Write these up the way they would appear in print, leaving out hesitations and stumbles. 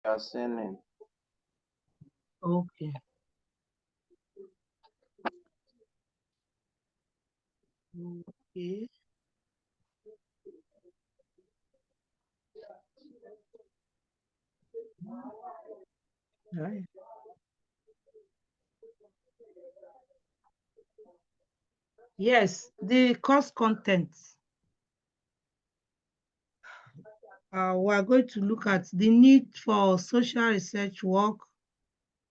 are seeing it. Okay. Okay. Right. Yes, the course content. We are going to look at the need for social research work,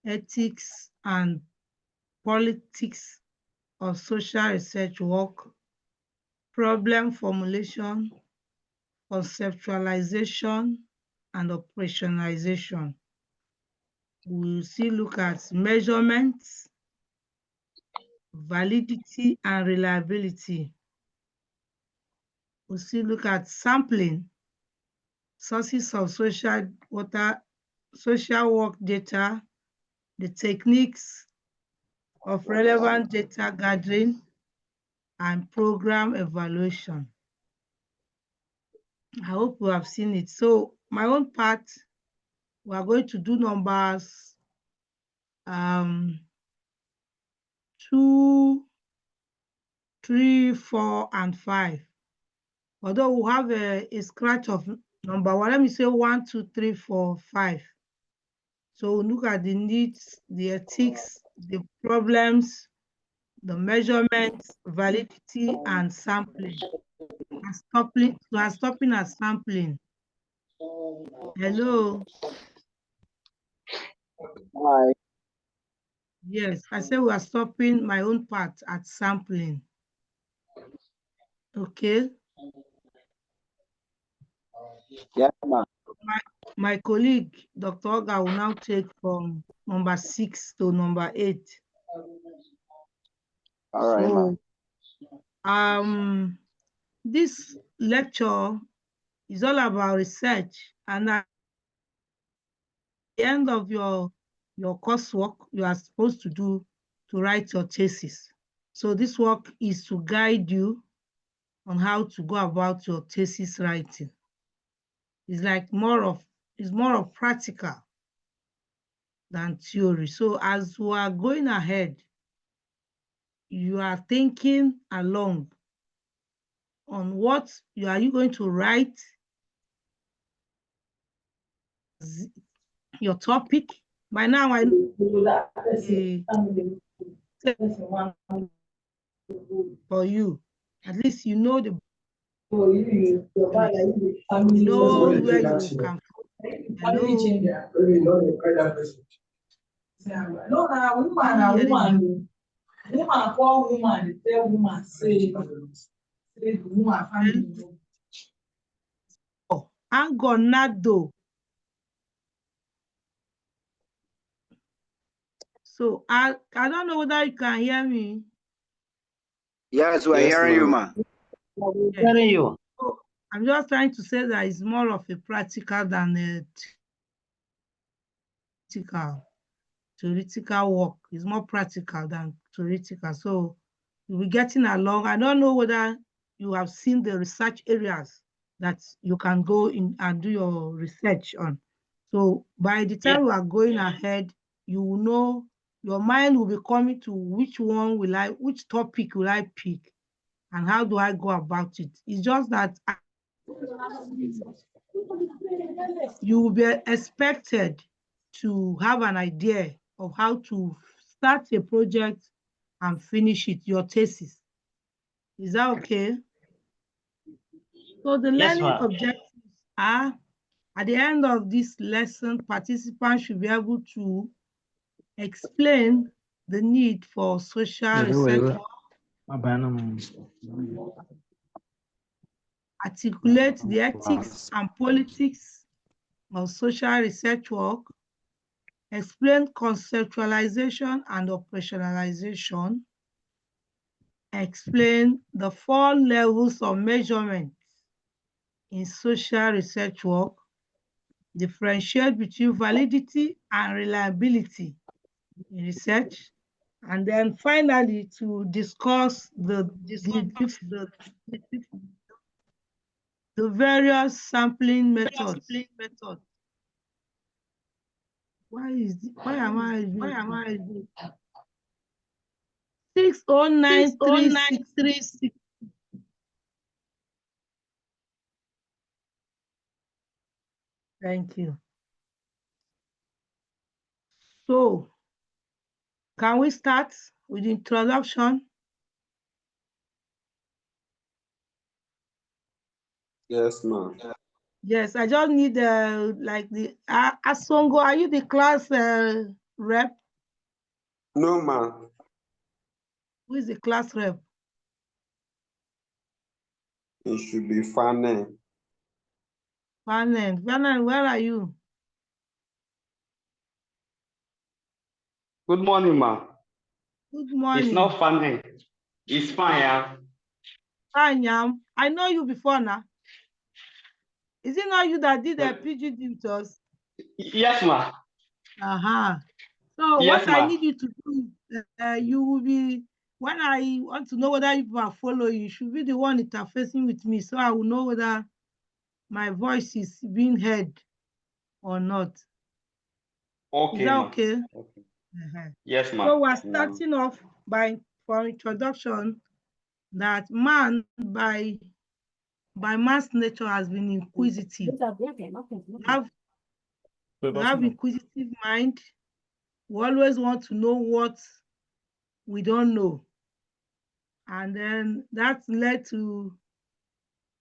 ethics and politics of social research work, problem formulation, conceptualization, and operationalization. We'll still look at measurements, validity and reliability. We'll still look at sampling, sources of social work data, the techniques of relevant data gathering, and program evaluation. I hope you have seen it. So my own part, we are going to do numbers 2, 3, 4, and 5. Although we have a scratch of number 1, let me say 1, 2, 3, 4, 5. So look at the needs, the ethics, the problems, the measurements, validity, and sampling. We are stopping at sampling. Hello. Hi. Yes, I said we are stopping my own part at sampling. Okay. Yeah, ma'am. My colleague, Dr. Oga, will now take from number 6 to number 8. All right, ma'am. This lecture is all about research, and at the end of your coursework, you are supposed to write your thesis. So this work is to guide you on how to go about your thesis writing. It's more of practical than theory. So as we are going ahead, you are thinking along on what you are going to write, your topic. By now I know for you, at least you know the you know where you can. Hello. Angonado. So I don't know whether you can hear me. Yes, we're hearing you, ma'am. We're hearing you. So I'm just trying to say that it's more of a practical than a theoretical work. It's more practical than theoretical. So we're getting along. I don't know whether you have seen the research areas that you can go in and do your research on. So by the time we are going ahead, you will know, your mind will be coming to which topic will I pick and how do I go about it. It's just that you will be expected to have an idea of how to start a project and finish it, your thesis. Is that okay? So the learning objectives are, at the end of this lesson, participants should be able to explain the need for social research, articulate the ethics and politics of social research work, explain conceptualization and operationalization, explain the 4 levels of measurement in social research work, differentiate between validity and reliability in research, and then finally to discuss the various sampling methods Why am I 60936? Thank you. So, can we start with the introduction? Yes, ma'am. Yes, I just need like the Asongo. Are you the class rep? No, ma'am. Who is the class rep? It should be Fanen. Fanen, where are you? Good morning, ma. Good morning. It's not funny. It's fine, yeah. Fine, Yam. I know you before now. Is it not you that did the PGD with us? Yes, ma. So Yes, what I ma. need you to do, you will be, when I want to know whether you are following, you should be the one interfacing with me, so I will know whether my voice is being heard or not. Okay, is that ma. okay? Okay. Uh-huh. Yes, ma. So we're starting off for introduction that man by man's nature has been inquisitive. We have inquisitive mind. We always want to know what we don't know. And then that led to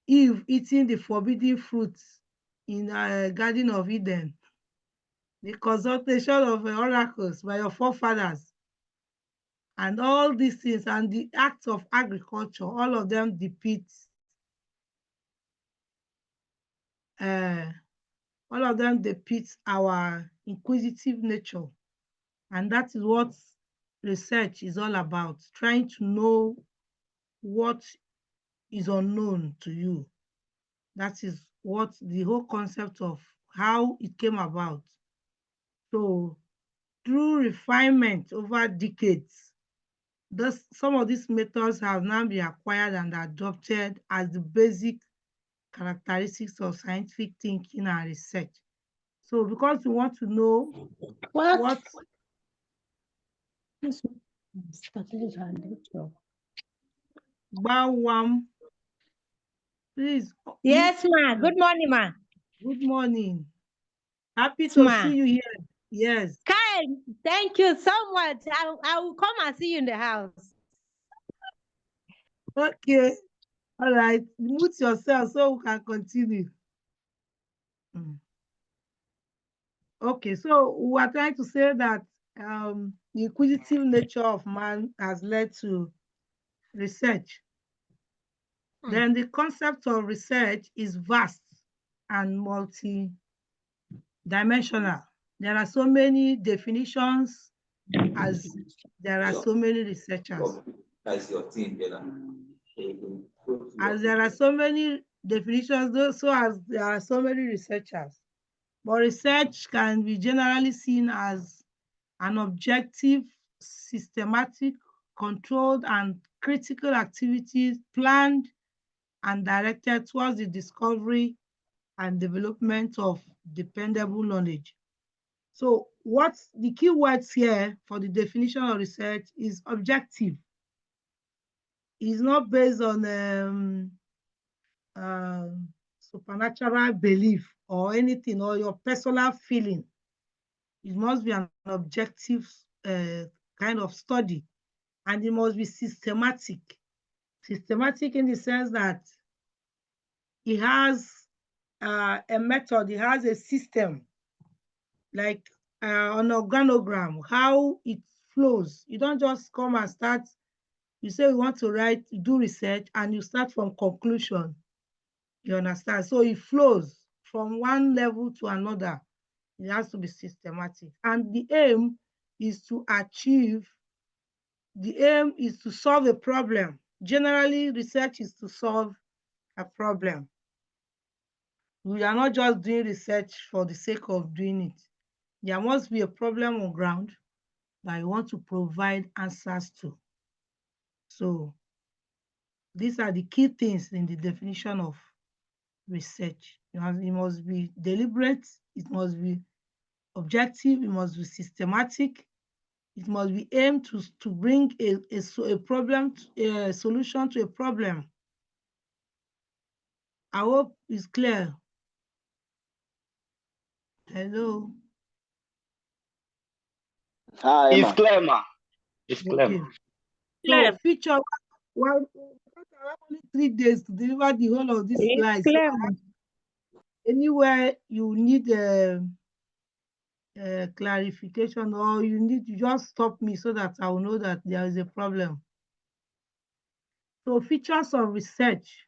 Eve eating the forbidden fruits in the Garden of Eden. The consultation of oracles by your forefathers and all these things and the acts of agriculture, all of them depict our inquisitive nature. And that is what research is all about, trying to know what is unknown to you. That is what the whole concept of how it came about. So through refinement over decades, some of these methods have now been acquired and adopted as the basic characteristics of scientific thinking and research. So because we want to know what Bawam, please. Yes, ma. Good morning, ma. Good morning. Happy to see you here. Yes. Kai, thank you so much. I will come and see you in the house. Okay. All right. Mute yourself so we can continue. Okay, so we are trying to say that the inquisitive nature of man has led to research. Then the concept of research is vast and multi-dimensional. There are so many definitions as there are so many researchers. As there are so many definitions, so as there are so many researchers. But research can be generally seen as an objective, systematic, controlled, and critical activities planned and directed towards the discovery and development of dependable knowledge. So what's the key words here for the definition of research is objective. It's not based on supernatural belief or anything or your personal feeling. It must be an objective kind of study, and it must be systematic. Systematic in the sense that it has a method, it has a system, like an organogram, how it flows. You don't just come and start, you say you want to do research, and you start from conclusion. You understand? So it flows from one level to another. It has to be systematic. And the aim is to solve a problem. Generally, research is to solve a problem. We are not just doing research for the sake of doing it. There must be a problem on ground that you want to provide answers to. So these are the key things in the definition of research. It must be deliberate, it must be objective, it must be systematic, it must be aimed to bring a problem, a solution to a problem. I hope it's clear. Hello. Hi, It's ma. clear, ma. It's clear, Okay. ma. So feature, well, I have only 3 days to deliver the whole of this It's slide. So clear. anywhere you need clarification, or you need to just stop me so that I will know that there is a problem. So features of research.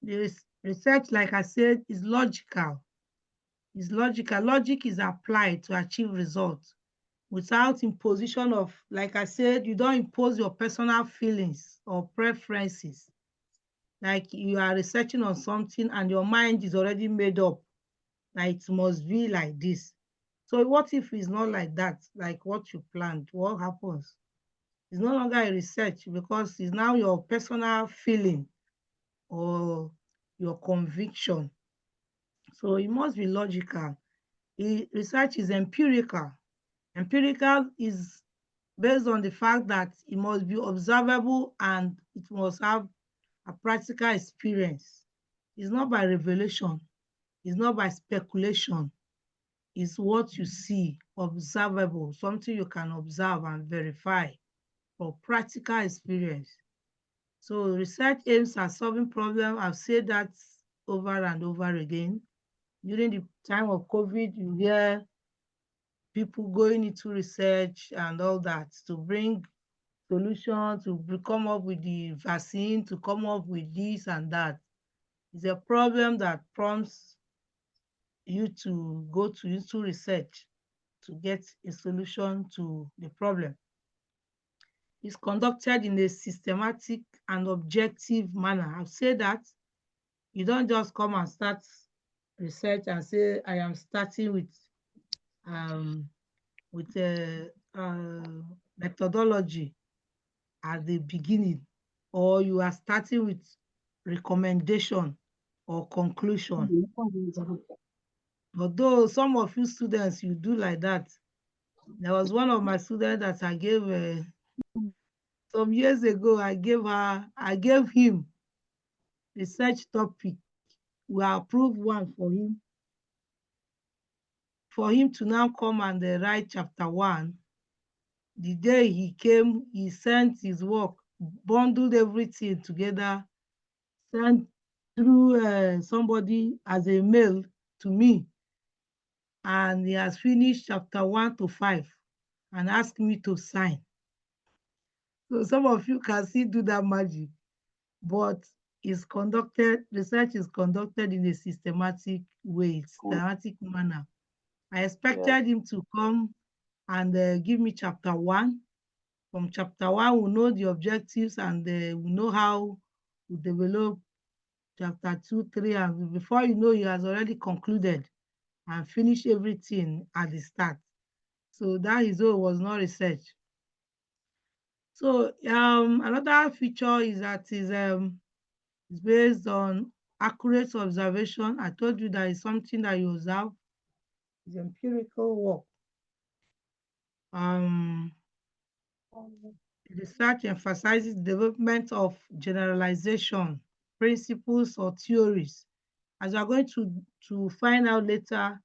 The research, like I said, is logical. It's logical. Logic is applied to achieve results without imposition of, like I said, you don't impose your personal feelings or preferences. Like you are researching on something and your mind is already made up, like it must be like this. So what if it's not like that, like what you planned? What happens? It's no longer a research because it's now your personal feeling or your conviction. So it must be logical. Research is empirical. Empirical is based on the fact that it must be observable and it must have a practical experience. It's not by revelation. It's not by speculation. It's what you see, observable, something you can observe and verify for practical experience. So research aims at solving problems. I've said that over and over again. During the time of COVID, you hear people going into research and all that to bring solutions, to come up with the vaccine, to come up with this and that. It's a problem that prompts you to go into research to get a solution to the problem. It's conducted in a systematic and objective manner. I've said that you don't just come and start research and say, I am starting with a methodology at the beginning, or you are starting with recommendation or conclusion. Although some of you students, you do like that. There was one of my students that I gave some years ago, I gave him research topic. We approved one for him to now come and write chapter 1. The day he came, he sent his work, bundled everything together, sent through somebody as a mail to me, and he has finished chapter 1 to 5 and asked me to sign. So some of you can still do that magic, but research is conducted in a systematic way, systematic manner. I expected him to come and give me chapter 1. From chapter 1, we know the objectives and we know how we develop chapter 2, 3, and before you know, he has already concluded and finished everything at the start. So that is all, was not research. So another feature is that it's based on accurate observation. I told you that is something that you observe. It's empirical work. Research emphasizes development of generalization, principles, or theories. As you are going to find out later,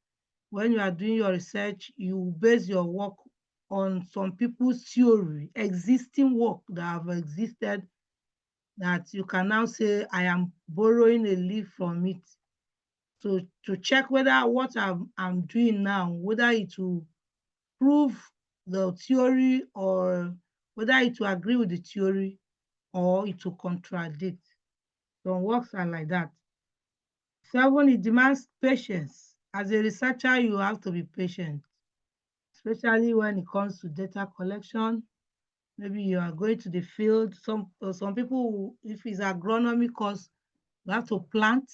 when you are doing your research, you base your work on some people's theory, existing work that have existed, that you can now say, I am borrowing a leaf from it. So to check whether what I'm doing now, whether it will prove the theory or whether it will agree with the theory or it will contradict. Some works are like that. 7, it demands patience. As a researcher, you have to be patient, especially when it comes to data collection. Maybe you are going to the field. Some people, if it's agronomy course, you have to plant.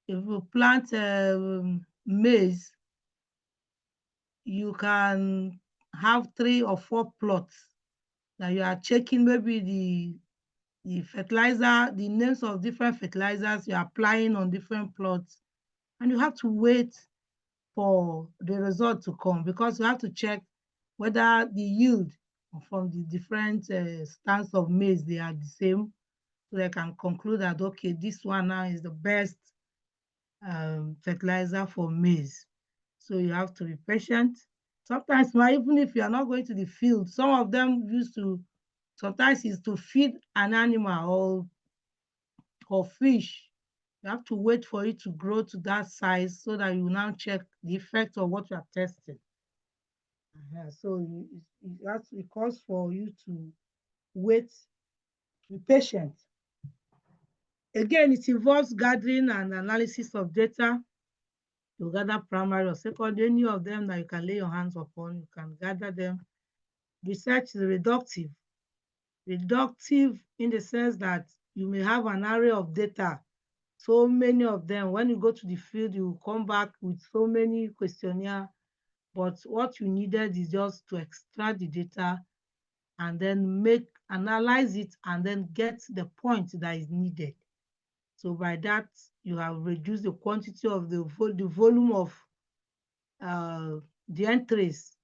If you plant maize, you can have 3 or 4 plots that you are checking, maybe the fertilizer, the names of different fertilizers you're applying on different plots, and you have to wait for the result to come, because you have to check whether the yield from the different stands of maize, they are the same. So they can conclude that, okay, this one now is the best fertilizer for maize. So you have to be patient. Sometimes, even if you are not going to the field, some of them sometimes is to feed an animal or fish. You have to wait for it to grow to that size so that you now check the effect of what you are testing. So it calls for you to wait, be patient. Again, it involves gathering and analysis of data. You gather primary or secondary, any of them that you can lay your hands upon, you can gather them. Research is reductive. Reductive in the sense that you may have an array of data, so many of them. When you go to the field, you come back with so many questionnaires, but what you needed is just to extract the data and then analyze it and then get the point that is needed. So by that, you have reduced the quantity of the volume of the entries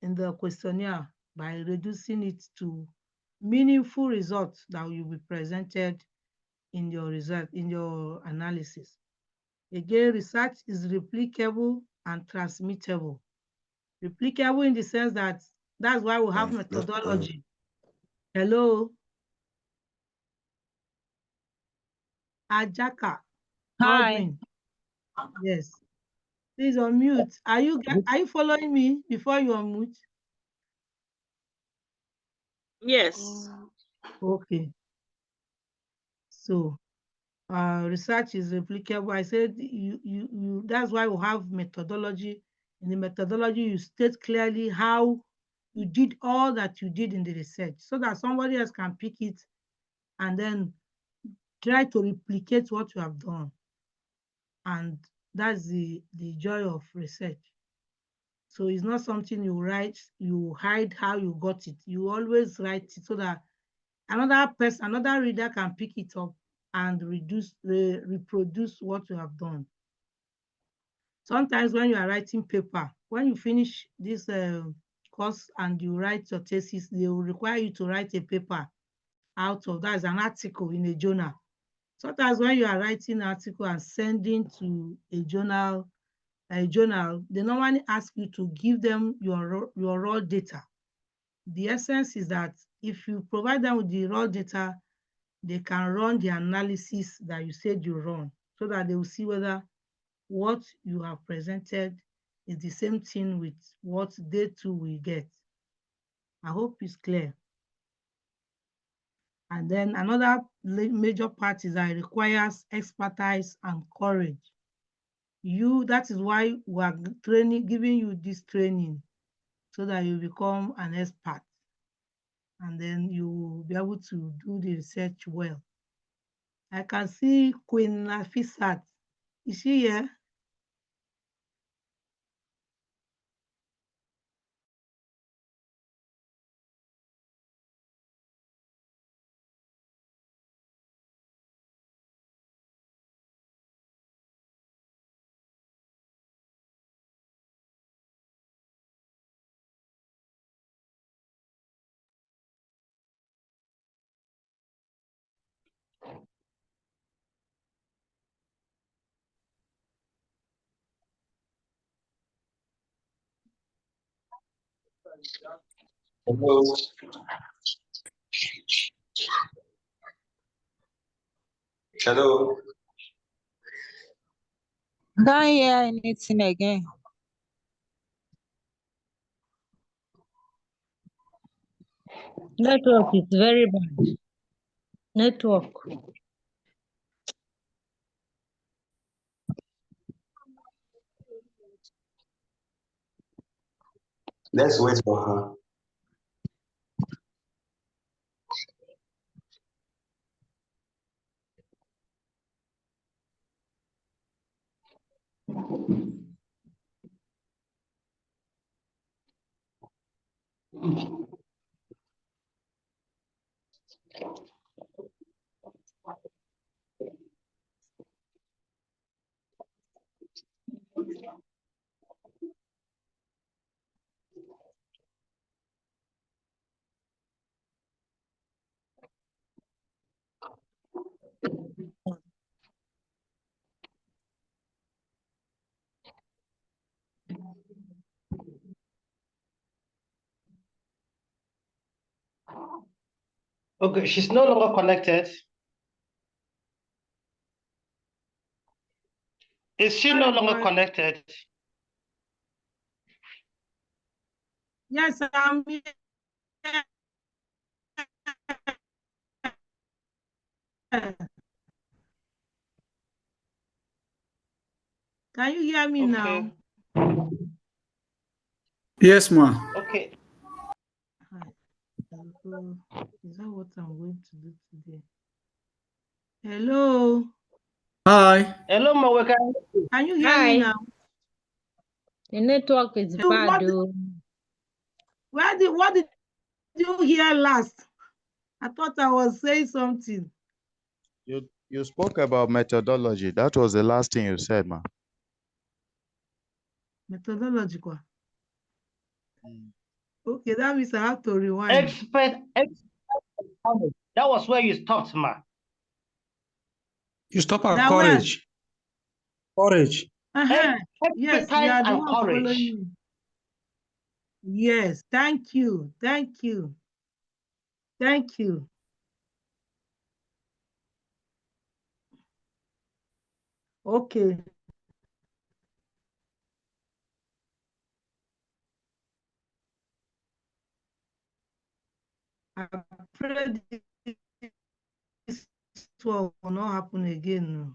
in the questionnaire by reducing it to meaningful results that will be presented in your analysis. Again, research is replicable and transmittable. Replicable in the sense that's why we have methodology. Hello? Ajaka. Hi. Godwin. Yes. Please unmute. Are you following me before you unmute? Yes. Okay. So research is replicable. I said that's why we have methodology. In the methodology, you state clearly how you did all that you did in the research so that somebody else can pick it and then try to replicate what you have done. And that's the joy of research. So it's not something you write, you hide how you got it. You always write it so that another reader can pick it up and reproduce what you have done. Sometimes when you are writing paper, when you finish this course and you write your thesis, they will require you to write a paper out of that, as an article in a journal. Sometimes when you are writing an article and sending to a journal, they normally ask you to give them your raw data. The essence is that if you provide them with the raw data, they can run the analysis that you said you run, so that they will see whether what you have presented is the same thing with what they too will get. I hope it's clear. And then another major part is that it requires expertise and courage. That is why we are giving you this training, so that you become an expert. And then you will be able to do the research well. I can see Queen Nafisat. Is she here? Hello. Hello. Can't hear anything again. Network is very bad. Network. Let's wait for her. Okay, she's no longer connected. Is she no longer connected? Yes, I'm here. Can you hear me now? Yes, ma. Okay. Is that what I'm going to do today? Hello. Hi. Hello, ma. Can you hear me now? The network is bad. What did you hear last? I thought I was saying something. You spoke about methodology. That was the last thing you said, ma. Methodological. Okay, that means I have to rewind. Expert. That was where you stopped, ma. You stop at That courage. Courage. Yes, you are the one courage. following me. Yes, thank you. Thank you. Thank you. Okay. I pray this will not happen again.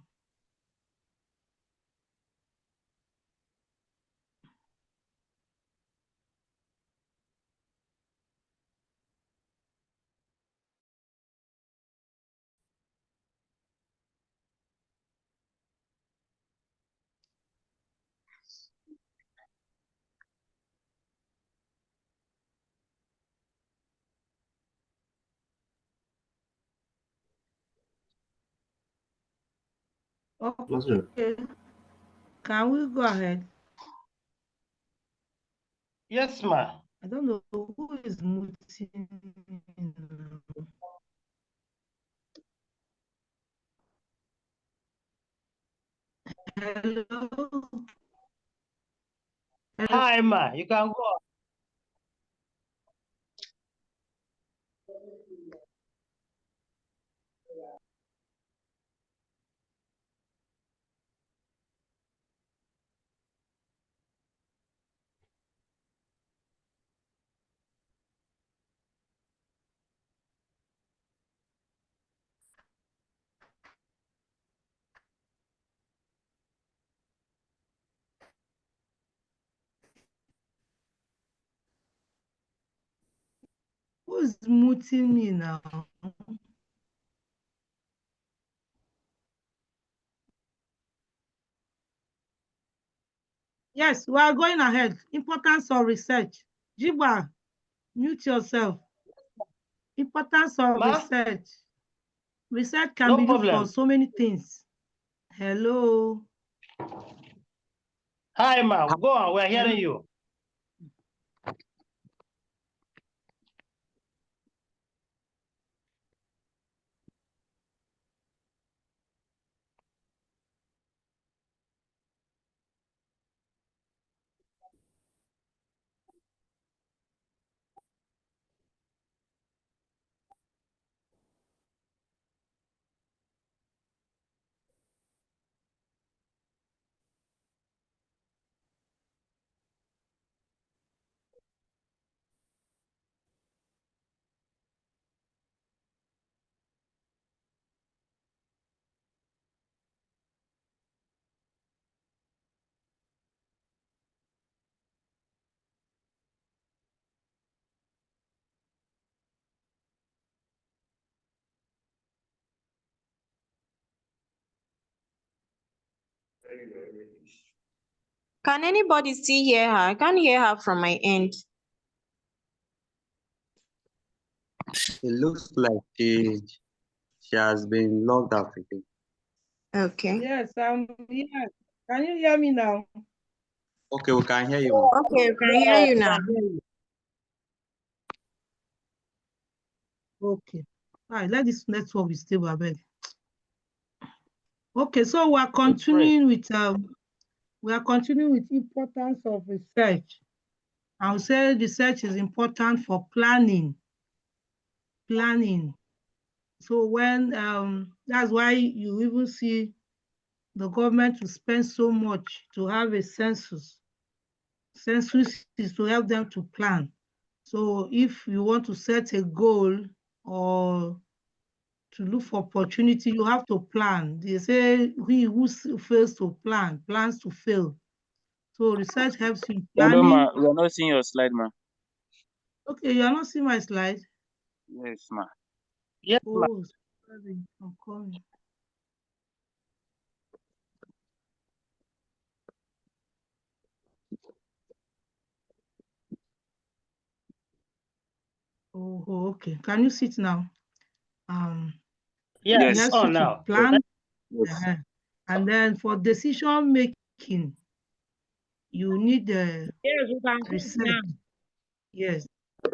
Okay. Can we go ahead? Yes, ma. I don't know who is muting. Hello. Hi, ma. You can go. Who's muting me now? Yes, we are going ahead. Importance of research. Jiba, mute yourself. Importance of research. Research can be used for so many things. Hello. Hi, ma. Go on. We're hearing you. Can anybody still hear her? I can't hear her from my end. It looks like she has been logged out again. Okay. Yes, I'm here. Can you hear me now? Okay, we can hear you. Okay, we can hear you now. Okay. All right, let this network be stable, I beg. Okay, so we are continuing with importance of research. I would say research is important for planning. Planning. So when that's why you even see the government to spend so much to have a census. Census is to help them to plan. So if you want to set a goal or to look for opportunity, you have to plan. They say he who fails to plan plans to fail. So research helps you in Hello, planning. ma. We are not seeing your slide, ma. Okay, you are not seeing my slide. Yes, ma. Yes, ma. Oh, sorry, I'm coming. Oh, okay. Can you see it now? Yeah, it's Yes. Helps you on to now. plan, Yes. and then for decision making, you need the Yes, you can see it research. now. Yes,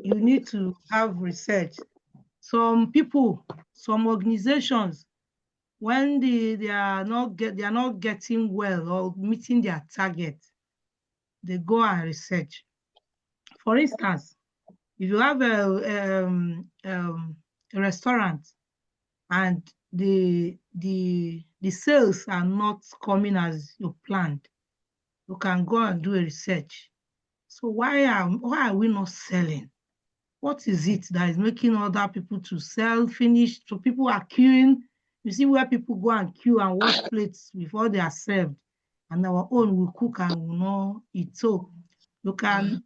you need to have research. Some people, some organizations, when they are not getting well or meeting their target, they go and research. For instance, if you have a restaurant and the sales are not coming as you planned, you can go and do a research. So why are we not selling? What is it that is making other people to sell finish? So people are queuing. You see where people go and queue and wash plates before they are served, and our own will cook and will not eat. So you can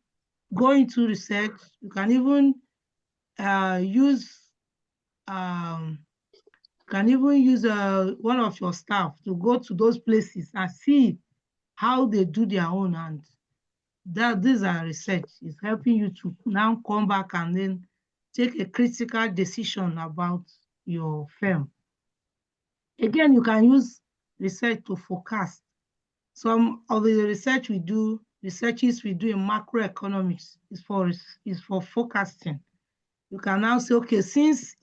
go into research. You can even use one of your staff to go to those places and see how they do their own, and these are research. Is helping you to now come back and then take a critical decision about your firm. Again, you can use research to forecast. Some of the researches we do in macroeconomics is for forecasting. You can now say, okay, since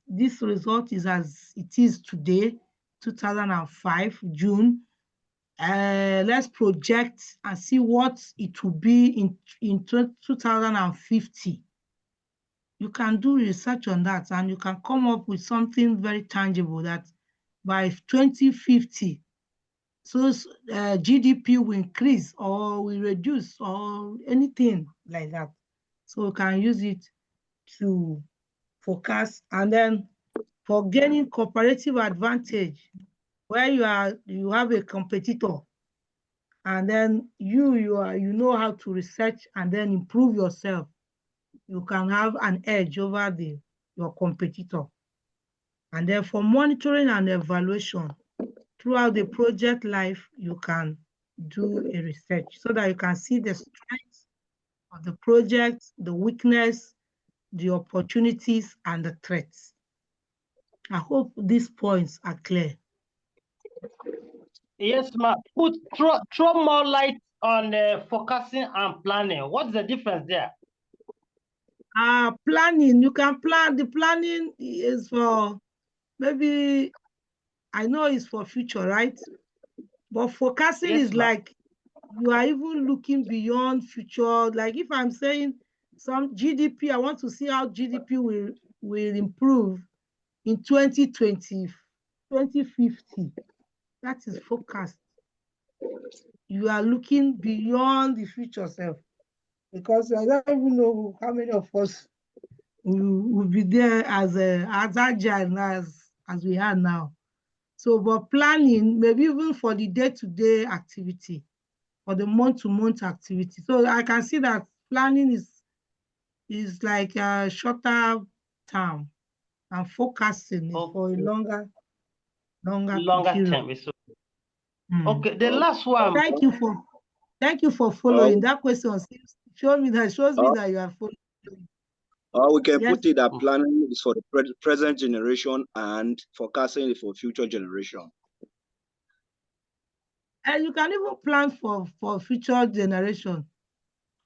this result is as it is today, 2005, June, let's project and see what it will be in 2050. You can do research on that and you can come up with something very tangible that by 2050, so GDP will increase or will reduce or anything like that. So you can use it to forecast. And then for gaining comparative advantage, where you have a competitor, and then you know how to research and then improve yourself, you can have an edge over your competitor. And then for monitoring and evaluation throughout the project life, you can do a research so that you can see the strengths of the project, the weakness, the opportunities, and the threats. I hope these points are clear. Yes, ma. Throw more light on forecasting and planning. What's the difference there? Planning, you can plan. The planning is for maybe, I know it's for future, right? But forecasting Yes, is like you are even looking beyond future. Like if I'm saying some GDP, I want to see how GDP will improve in 2020, 2050. That is forecast. You are looking beyond the future self, because I don't even know how many of us will be there as agile as we are now. So, but planning, maybe even for the day-to-day activity, for the month-to-month activity. So I can see that planning is like a shorter term, and forecasting is for a longer period. term. Okay, the last one. Thank you for following. That question shows me that you are following. Or we can Yes. put it that planning is for the present generation and forecasting is for future generation. And you can even plan for future generation,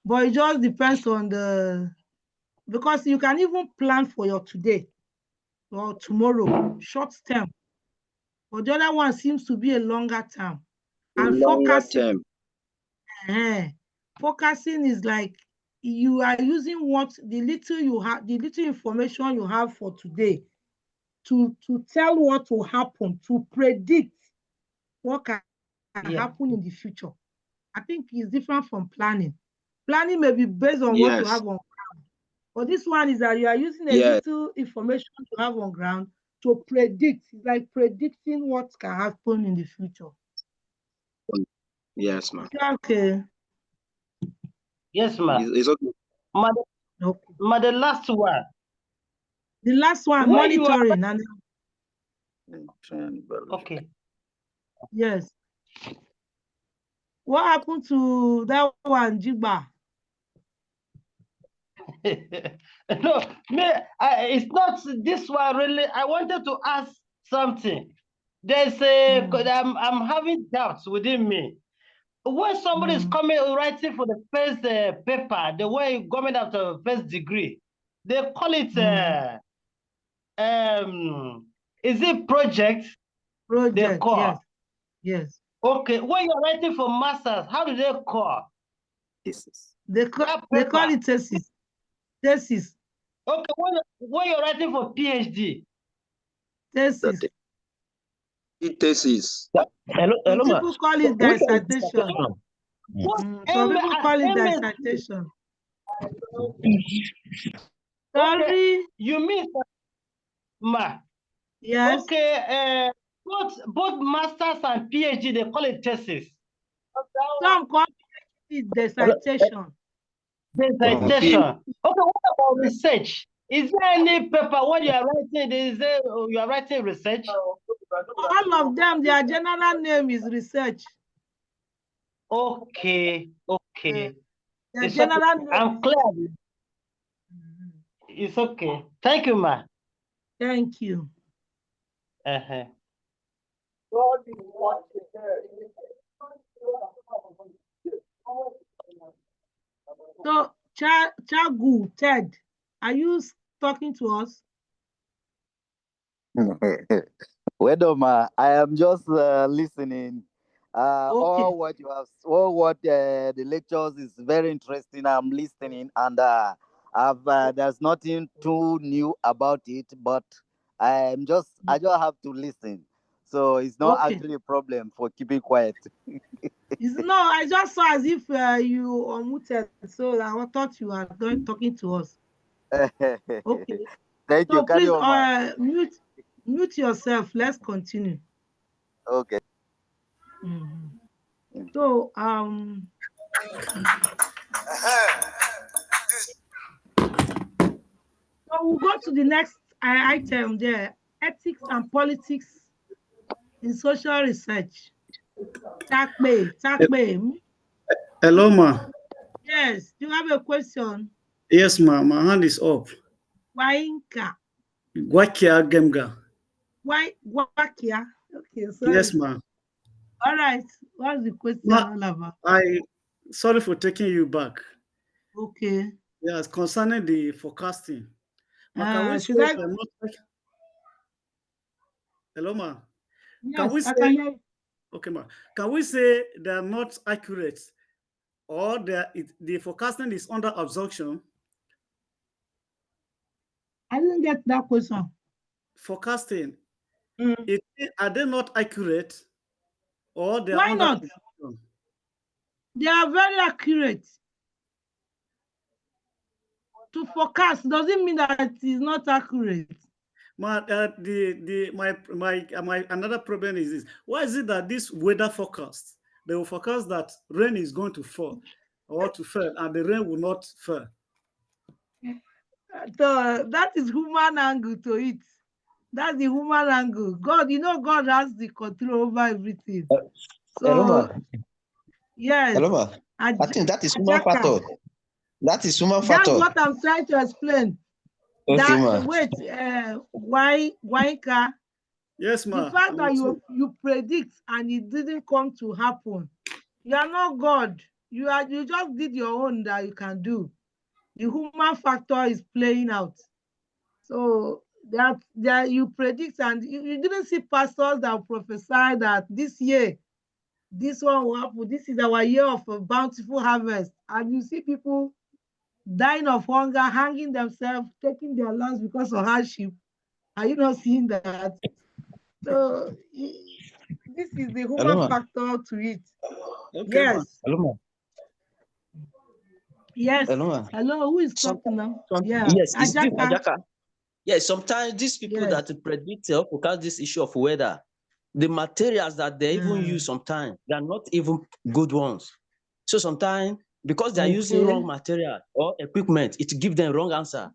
but it just depends on because you can even plan for your today or tomorrow, short term, but the other one seems to be a longer term. And Longer term. Focusing is like you are using the little information you have for today to tell what will happen, to predict what can happen in the future. I think it's different from planning. Planning may be based on what you have on ground. But this one is that you are using a little information you have on ground to predict. It's like predicting what can happen in the future. Yes, ma'am. Okay. Yes, ma'am. It's okay. The last one. The last one, monitoring. Okay. Yes. What happened to that one, Jigba? No, it's not this one really. I wanted to ask something. There's a I'm having doubts within me. When somebody is coming writing for the first paper, the way coming after first degree, they call it is it project? Project, they call. Yes. Okay, when you're writing for masters, how do they call? Thesis. They call it thesis. Thesis. Okay, when you're writing for PhD. Thesis. Thesis. Hello, Some people call it dissertation. Some people call it dissertation. Sorry. Okay. You mean, ma? Yes. Okay. Both masters and PhD, they call it thesis. Some call it dissertation. Dissertation. Okay. What about research? Is there any paper when you are writing? You are writing research? All of them, their general name is research. Okay. Their general name. I'm clear. It's okay. Thank you, ma. Thank you. So, Chagu, Ted, are you talking to us? Well, ma, I am just listening. All what you have, the lectures is very interesting. I'm listening, and there's nothing too new about it, but I just have to listen. So it's not actually a problem for keeping quiet. No, I just saw as if you unmuted, so I thought you were talking to us. Okay. Thank you. Please mute yourself. Let's continue. Okay. So so we'll go to the next item there: ethics and politics in social research. Takbe. Hello, ma. Yes, do you have a question? Yes, ma. My hand is up. Wainka. Gwakia Gemga. Gwakia. Okay, sorry. Yes, ma. All right. What's the question all about? Sorry for taking you back. Okay. Yes, concerning the forecasting. Ma, hello, ma. Yes, can we I say? can hear you. Okay, ma. Can we say they are not accurate, or the forecasting is under absorption? I didn't get that question. Forecasting, are they not accurate, or they are Why under not? absorption? They are very accurate. To forecast doesn't mean that it is not accurate. My another problem is this: why is it that this weather forecast, they will forecast that rain is going to fall or to fall, and the rain will not fall? So that is human angle to it. That's the human angle. God, God has the control over everything. So yes. Hello, I think that is human factor. That is human factor. That's what I'm trying to explain. Okay, ma. Wait, why? Yes, ma. The fact that you predict and it didn't come to happen, you are not God. You just did your own that you can do. The human factor is playing out. So that you predict, and you didn't see pastors that prophesy that this year, this one will happen. This is our year of a bountiful harvest. And you see people dying of hunger, hanging themselves, taking their lives because of hardship. Are you not seeing that? So this is the Hello, human ma. factor to it. Okay, man. Yes. Hello, ma. Yes. Hello, ma. Hello, who is talking now? Yeah. Yes, it's this Ajaka. Ajaka. Yes, sometimes these people Yes. that predict or forecast this issue of weather, the materials that they even use sometimes, they are not even good ones. So sometimes, because they are using wrong material or equipment, it gives them wrong answer.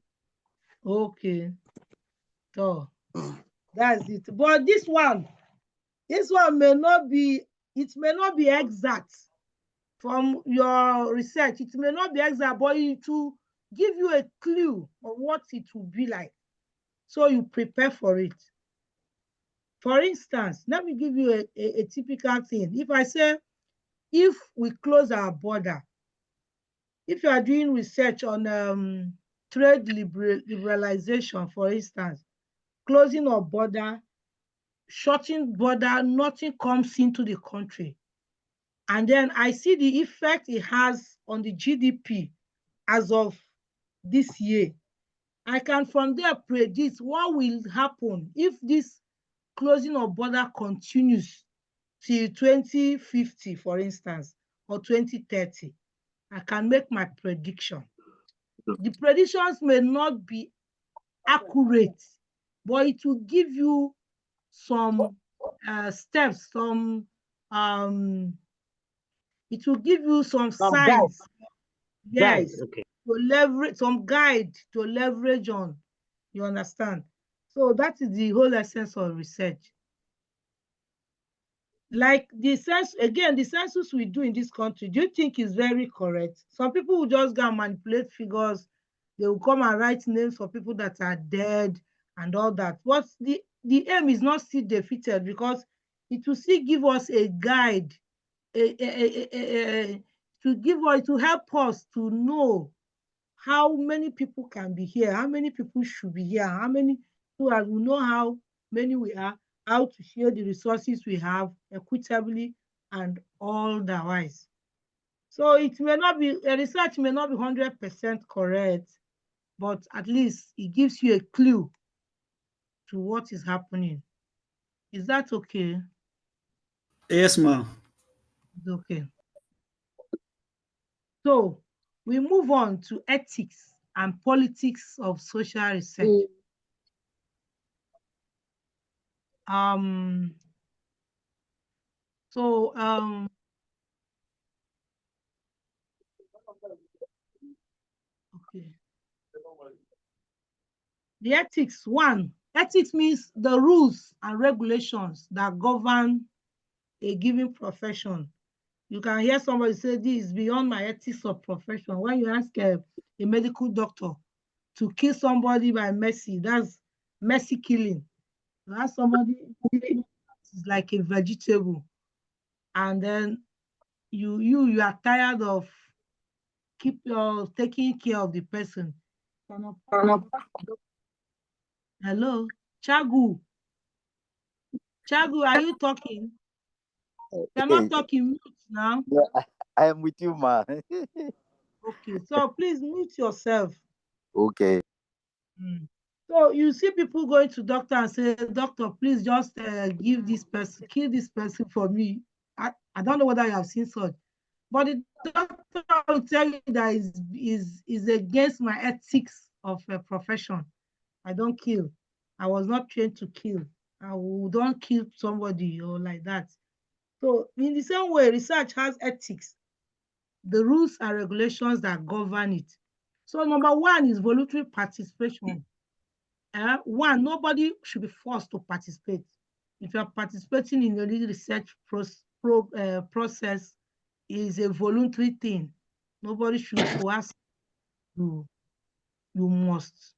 Okay. So that's it. But this one may not be, it may not be exact from your research. It may not be exact, but it will give you a clue of what it will be like. So you prepare for it. For instance, let me give you a typical thing. If I say, if we close our border, if you are doing research on trade liberalization, for instance, closing of border, shutting border, nothing comes into the country. And then I see the effect it has on the GDP as of this year. I can from there predict what will happen if this closing of border continues till 2050, for instance, or 2030. I can make my prediction. The predictions may not be accurate, but it will give you some steps, it will give you some signs. Yes, okay. to leverage, some guide to leverage on. You understand? So that is the whole essence of research. Like the census we do in this country, do you think is very correct? Some people will just go and manipulate figures. They will come and write names for people that are dead and all that. But the aim is not still defeated, because it will still give us a guide, to help us to know how many people can be here, how many people should be here, how many, so as we know how many we are, how to share the resources we have equitably and otherwise. So it may not be, a research may not be 100% correct, but at least it gives you a clue to what is happening. Is that okay? Yes, ma'am. It's okay. So we move on to ethics and politics of social research. Okay. The ethics, one, ethics means the rules and regulations that govern a given profession. You can hear somebody say, this is beyond my ethics of profession. When you ask a medical doctor to kill somebody by mercy, that's mercy killing. You ask somebody is like a vegetable, and then you are tired of taking care of the person. Hello, Chagu. Chagu, are you talking? You're not talking, mute now. Yeah, I am with you, ma. Okay, so please mute yourself. Okay. So you see people going to doctor and say, doctor, please just kill this person for me. I don't know whether you have seen such, but the doctor will tell you that is against my ethics of a profession. I don't kill. I was not trained to kill. I don't kill somebody or like that. So in the same way, research has ethics, the rules and regulations that govern it. So number one is voluntary participation. One, nobody should be forced to participate. If you're participating in a research process, is a voluntary thing. Nobody should coerce you. You must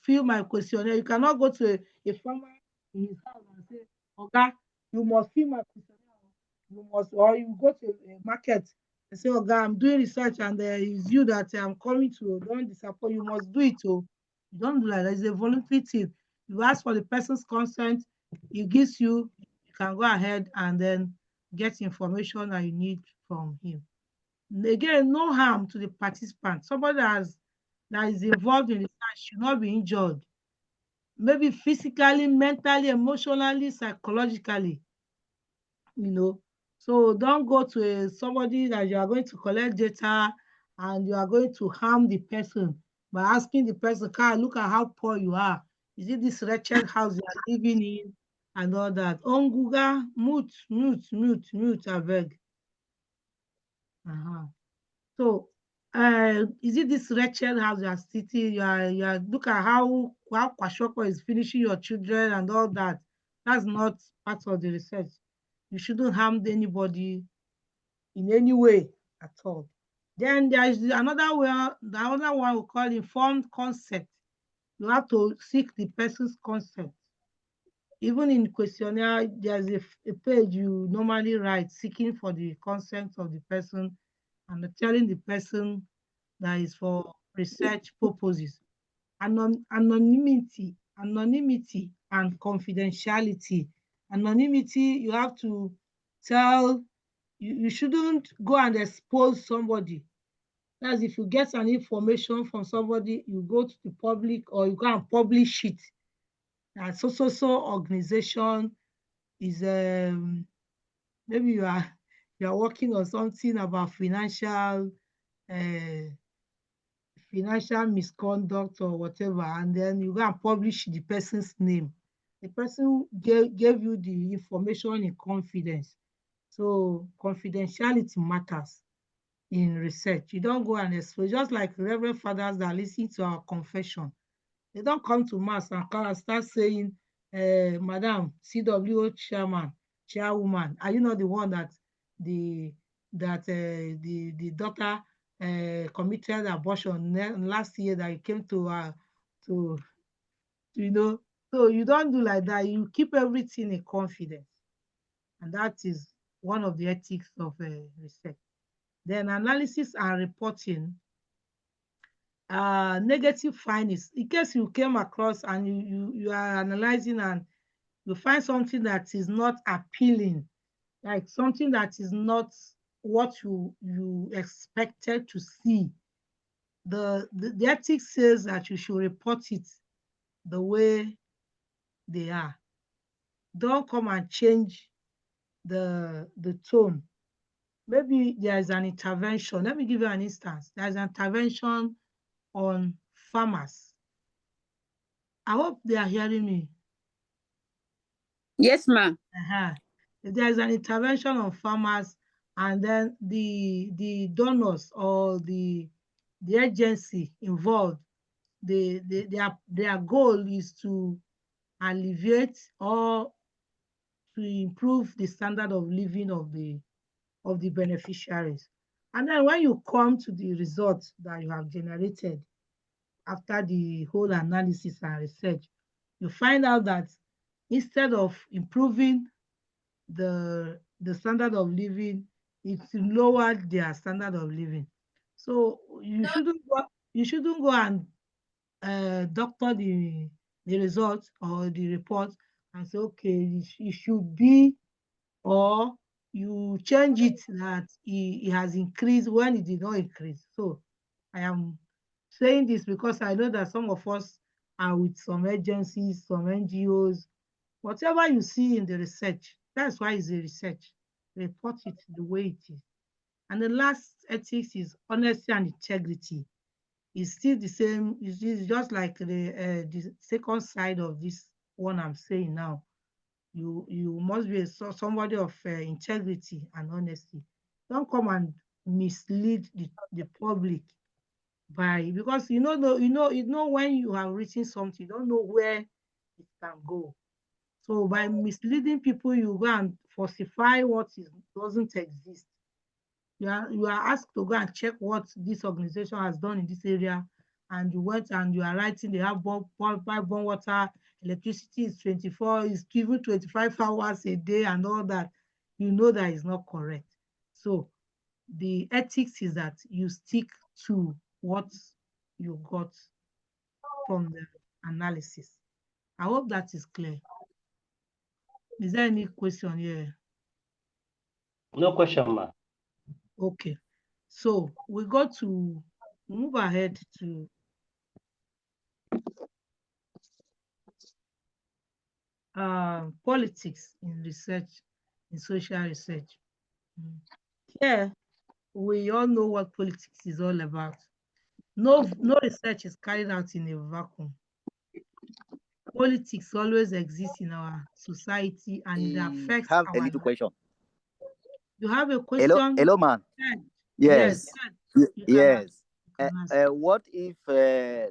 fill my questionnaire. You cannot go to a farmer in his house and say, okay, you must fill my questionnaire. You must, or you go to a market and say, okay, I'm doing research and it's you that I'm coming to. Don't disappoint. You must do it. Oh, you don't do that. It's a voluntary thing. You ask for the person's consent. He gives you. You can go ahead and then get information that you need from him. Again, no harm to the participant. Somebody that is involved in research should not be injured. maybe physically, mentally, emotionally, psychologically, So don't go to somebody that you are going to collect data and you are going to harm the person by asking the person, "Kai, look at how poor you are. Is it this wretched house you are living in?" and all that. On Google, mute, I beg. So, is it this wretched house you are sitting? You are look at how Kwashoko is finishing your children and all that. That's not part of the research. You shouldn't harm anybody in any way at all. Then there is another way, the other one we call informed consent. You have to seek the person's consent. Even in questionnaire, there's a page you normally write seeking for the consent of the person and telling the person that is for research purposes. Anonymity and confidentiality. Anonymity, you have to tell, you shouldn't go and expose somebody. That's if you get an information from somebody, you go to the public or you go and publish it. And so organization is maybe you are working on something about financial misconduct or whatever, and then you go and publish the person's name. The person gave you the information in confidence. So confidentiality matters in research. You don't go and expose, just like Reverend Fathers that listen to our confession. They don't come to mass and start saying, Madam CWO chairwoman, are you not the one that the daughter committed abortion last year that you came to so you don't do like that. You keep everything in confidence, and that is one of the ethics of research. Then analysis and reporting. Negative findings, in case you came across and you are analyzing and you find something that is not appealing, like something that is not what you expected to see, the ethics says that you should report it the way they are. Don't come and change the tone. Maybe there is an intervention. Let me give you an instance. There's an intervention on farmers. I hope they are hearing me. Yes, ma'am. If there is an intervention on farmers, and then the donors or the agency involved, their goal is to alleviate or to improve the standard of living of the beneficiaries. And then when you come to the results that you have generated after the whole analysis and research, you find out that instead of improving the standard of living, it lowered their standard of living. So you shouldn't go and doctor the results or the report and say, okay, it should be, or you change it that it has increased when it did not increase. So I am saying this because I know that some of us are with some agencies, some NGOs. Whatever you see in the research, that's why it's a research. Report it the way it is. And the last ethics is honesty and integrity. It's still the same. It's just like the second side of this one I'm saying now. You must be somebody of integrity and honesty. Don't come and mislead the public because you know when you have written something, you don't know where it can go. So by misleading people, you go and falsify what doesn't exist. You are asked to go and check what this organization has done in this area, and you went and you are writing they have bomb water, electricity is 24, is given 25 hours a day and all that. You know that is not correct. So the ethics is that you stick to what you got from the analysis. I hope that is clear. Is there any question here? No question, ma'am. Okay. So we move ahead to politics in research, in social research. Here, we all know what politics is all about. No research is carried out in a vacuum. Politics always exists in our society and it affects have a our little life. question. You have a Hello, question? hello, man. Yes. Yes. You can ask. What if,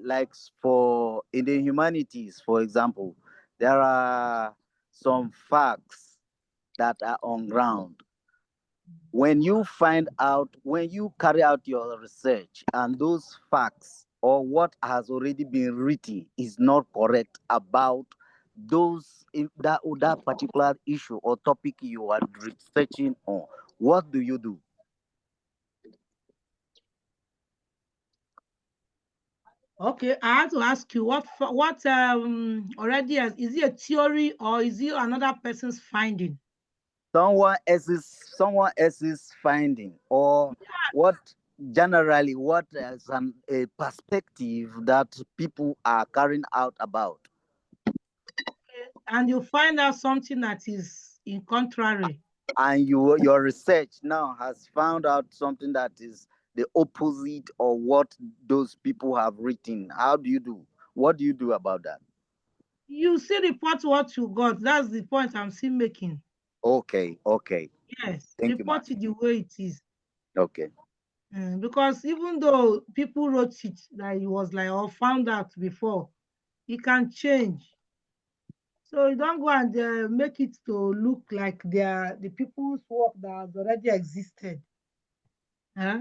like, for in the humanities, for example, there are some facts that are on ground. When you find out, when you carry out your research, and those facts or what has already been written is not correct about those in that particular issue or topic you are researching on, what do you do? Okay, I have to ask you what already is it a theory or is it another person's finding? Someone else's finding, or what generally what is a perspective that people are carrying out about. And you find out something that is in contrary. And your research now has found out something that is the opposite of what those people have written. How do you do? What do you do about that? You still report what you got. That's the point I'm still making. Okay. Yes, Thank you, man. report it the way it is. Okay. Because even though people wrote it that it was like or found out before, it can change. So you don't go and make it to look like the people's work that has already existed.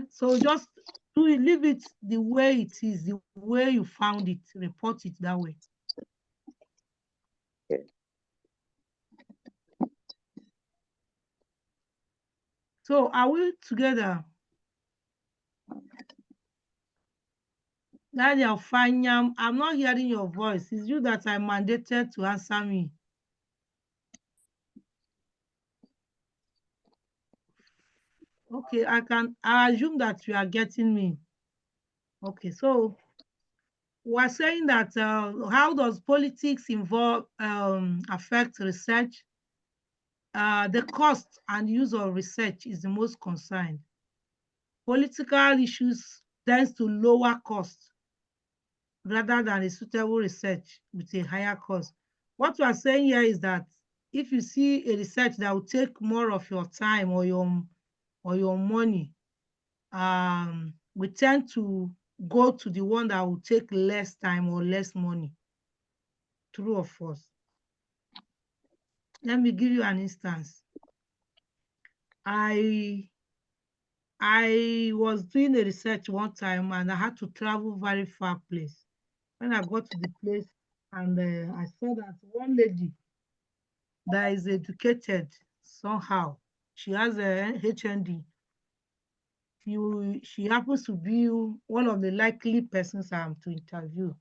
So just leave it the way it is, the way you found it, report it that way. Okay. So are we together? Daniel Fanyam, I'm not hearing your voice. It's you that are mandated to answer me. Okay, I assume that you are getting me. Okay, so we're saying that how does politics affect research? The cost and use of research is the most concerned. Political issues tends to lower cost rather than a suitable research with a higher cost. What we are saying here is that if you see a research that will take more of your time or your money, we tend to go to the one that will take less time or less money. True or false? Let me give you an instance. I was doing a research one time and I had to travel very far place. When I got to the place and I saw that one lady that is educated somehow, she has a HND. She happens to be one of the likely persons I'm to interview.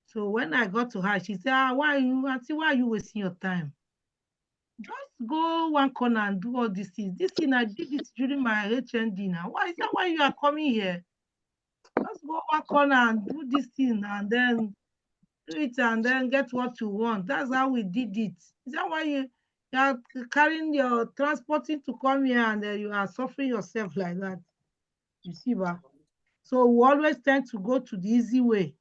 So when I got to her, she said, why are you wasting your time? Just go one corner and do all these things. This thing I did it during my HND now. Why is that why you are coming here? Just go one corner and do this thing and then do it and then get what you want. That's how we did it. Is that why you are carrying your transporting to come here and you are suffering yourself like that? You see, ba? So we always tend to go to the easy way.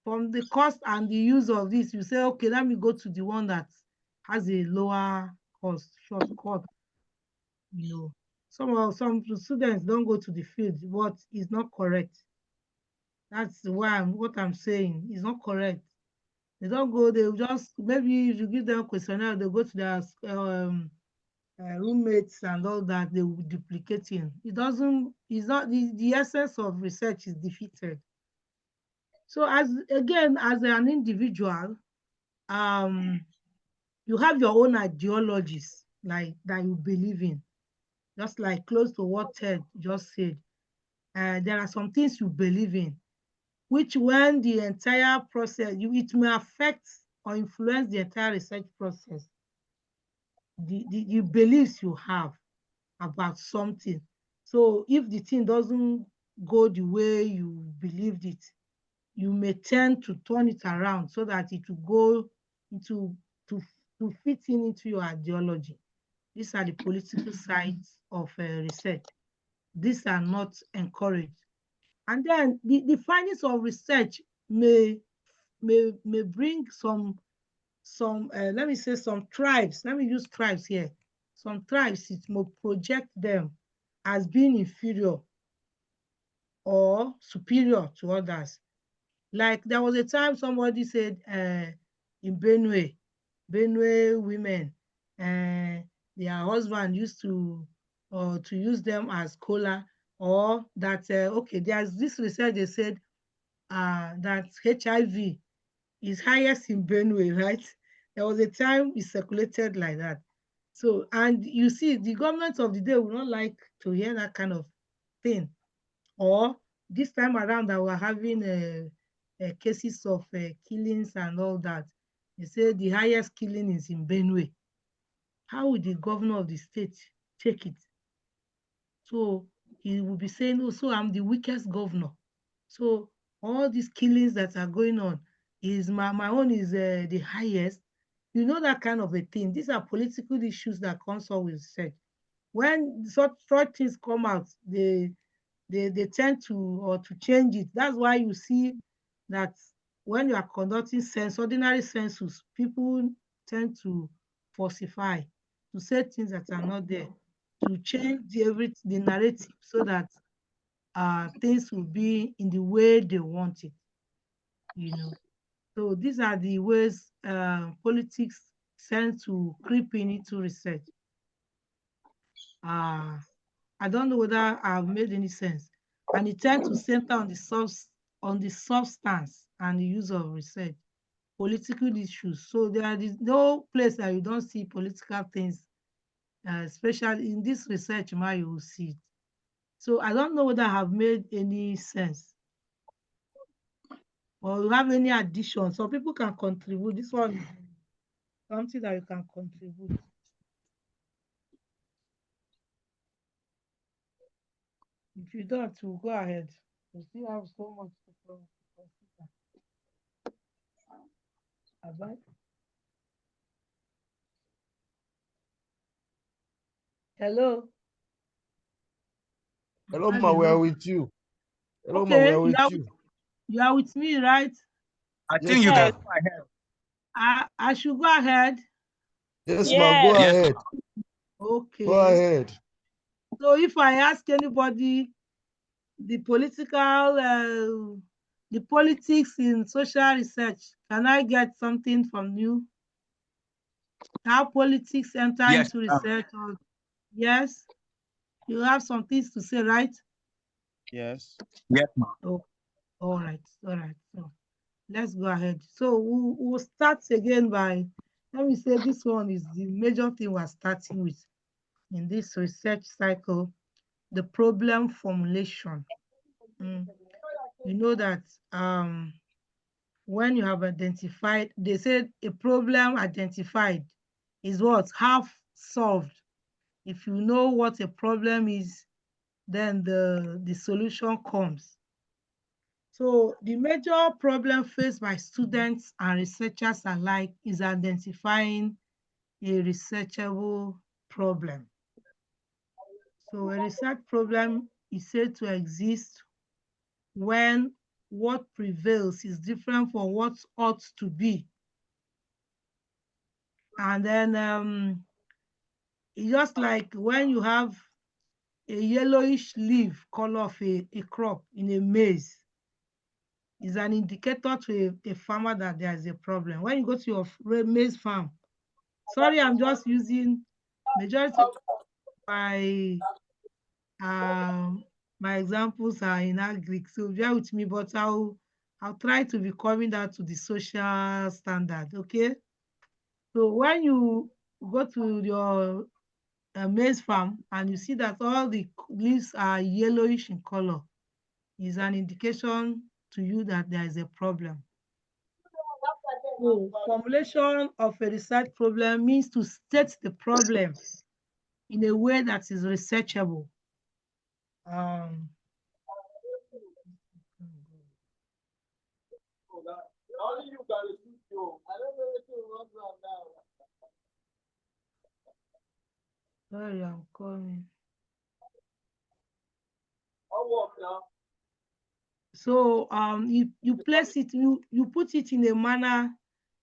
From the cost and the use of this, you say, okay, let me go to the one that has a lower cost, shortcut. Some students don't go to the field, but it's not correct. That's why what I'm saying is not correct. They don't go, they just, maybe if you give them a questionnaire, they go to their roommates and all that, they will be duplicating. It's not, the essence of research is defeated. So as an individual, you have your own ideologies like that you believe in, just like close to what Ted just said. There are some things you believe in, which when the entire process, it may affect or influence the entire research process. The beliefs you have about something. So if the thing doesn't go the way you believed it, you may tend to turn it around so that it will go into to to fit into your ideology. These are the political sides of research. These are not encouraged. And then the findings of research may bring some let me say some tribes. Let me use tribes here. Some tribes, it will project them as being inferior or superior to others. Like there was a time somebody said in Benue women, their husband used to use them as cola, or that okay, there's this research they said that HIV is highest in Benue, right? There was a time it circulated like that. So, and you see, the government of the day would not like to hear that kind of thing. Or this time around that we're having cases of killings and all that. They say the highest killing is in Benue. How would the governor of the state take it? So he will be saying, oh, so I'm the weakest governor. So all these killings that are going on is my own is the highest. You know, that kind of a thing. These are political issues that comes up with search. When such things come out, they tend to change it. That's why you see that when you are conducting ordinary census, people tend to falsify, to say things that are not there, to change the narrative so that things will be in the way they want it, you know. So these are the ways politics tend to creep into research. I don't know whether I've made any sense. And it tends to center on the substance and the use of research, political issues. So there is no place that you don't see political things, especially in this research, you will see it. So I don't know whether I have made any sense or you have any addition. So people can contribute. This one is something that you can contribute. If you don't, we'll go ahead. We still have so much to consider. Bye. Hello. Hello, ma, we are with you. Hello, ma, we Okay, are with you. you are with me, right? I think you can go ahead. I should go ahead. Yes, ma, go ahead. Okay. Go ahead. So if I ask anybody the politics in social research, can I get something from you? How politics enter into research? Or, yes, you have some things to say, right? Yes. Yes, ma. Oh, all right. So let's go ahead. So we'll start again by, let me say this one is the major thing we're starting with in this research cycle, the problem formulation. You know that when you have identified, they said a problem identified is what? Half solved. If you know what a problem is, then the solution comes. So the major problem faced by students and researchers alike is identifying a researchable problem. So a research problem is said to exist when what prevails is different from what ought to be. And then it's just like when you have a yellowish leaf color of a crop in a maize, is an indicator to a farmer that there is a problem. When you go to your maize farm, sorry, I'm just using majority of my examples are in agric, so bear with me, but I'll try to be coming down to the social standard, okay? So when you go to your maize farm and you see that all the leaves are yellowish in color, is an indication to you that there is a problem. So formulation of a research problem means to state the problem in a way that is researchable. Sorry, I'm coming. So you place it, you put it in a manner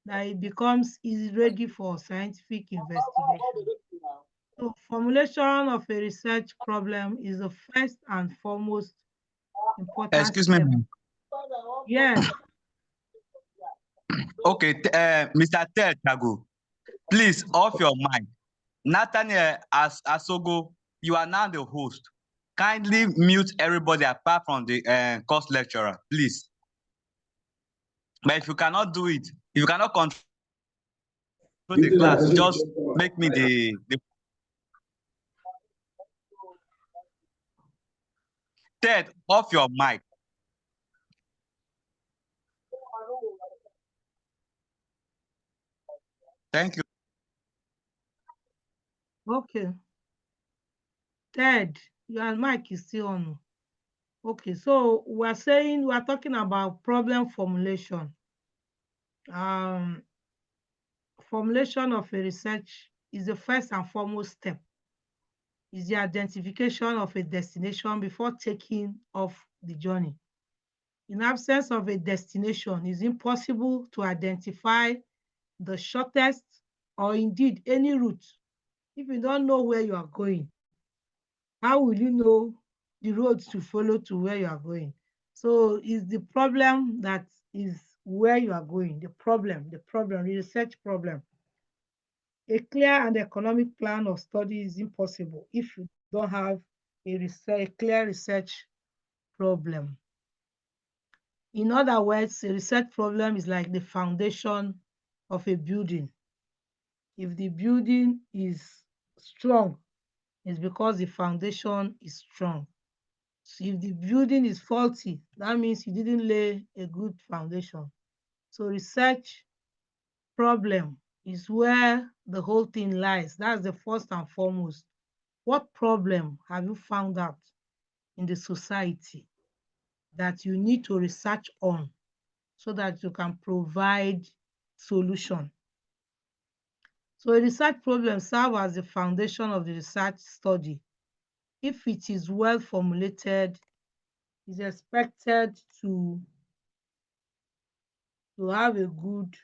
that it becomes is ready for scientific investigation. So formulation of a research problem is the first and foremost important Excuse me, step. ma'am. Yes. Okay, Mr. Ted Tago, please off your mic. Nathaniel Asogo, you are now the host. Kindly mute everybody apart from the course lecturer, please. But if you cannot do it, if you cannot control the class, just make me the Ted, off your mic. Thank you. Okay. Ted, your mic is still on. Okay, so we're talking about problem formulation. Formulation of a research is the first and foremost step. Is the identification of a destination before taking off the journey. In absence of a destination, it's impossible to identify the shortest or indeed any route. If you don't know where you are going, how will you know the roads to follow to where you are going? So it's the problem that is where you are going, the research problem. A clear and economic plan of study is impossible if you don't have a clear research problem. In other words, a research problem is like the foundation of a building. If the building is strong, it's because the foundation is strong. So if the building is faulty, that means you didn't lay a good foundation. So research problem is where the whole thing lies. That's the first and foremost. What problem have you found out in the society that you need to research on so that you can provide solution? So a research problem serves as the foundation of the research study. If it is well formulated, is expected to have a good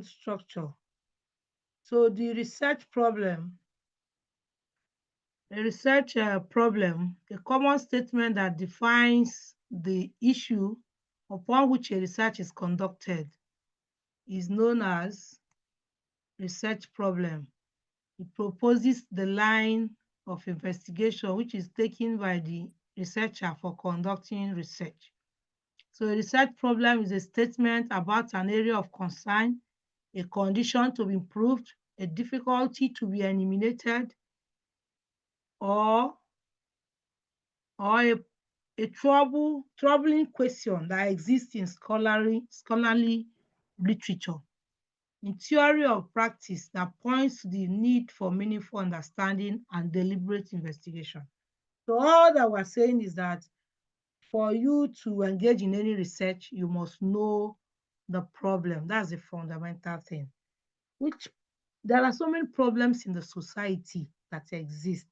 structure. So the research problem, a common statement that defines the issue upon which a research is conducted is known as research problem. It proposes the line of investigation which is taken by the researcher for conducting research. So a research problem is a statement about an area of concern, a condition to be improved, a difficulty to be eliminated, or a troubling question that exists in scholarly literature, in theory or practice that points to the need for meaningful understanding and deliberate investigation. So all that we're saying is that for you to engage in any research, you must know the problem. That's the fundamental thing. There are so many problems in the society that exist.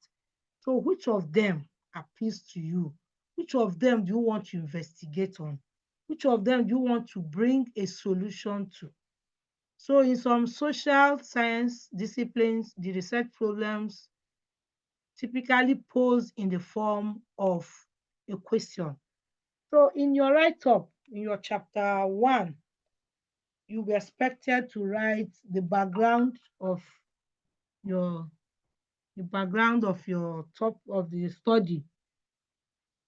So which of them appeals to you? Which of them do you want to investigate on? Which of them do you want to bring a solution to? So in some social science disciplines, the research problems typically pose in the form of a question. So in your write-up, in your chapter 1, you'll be expected to write the background of your top of the study,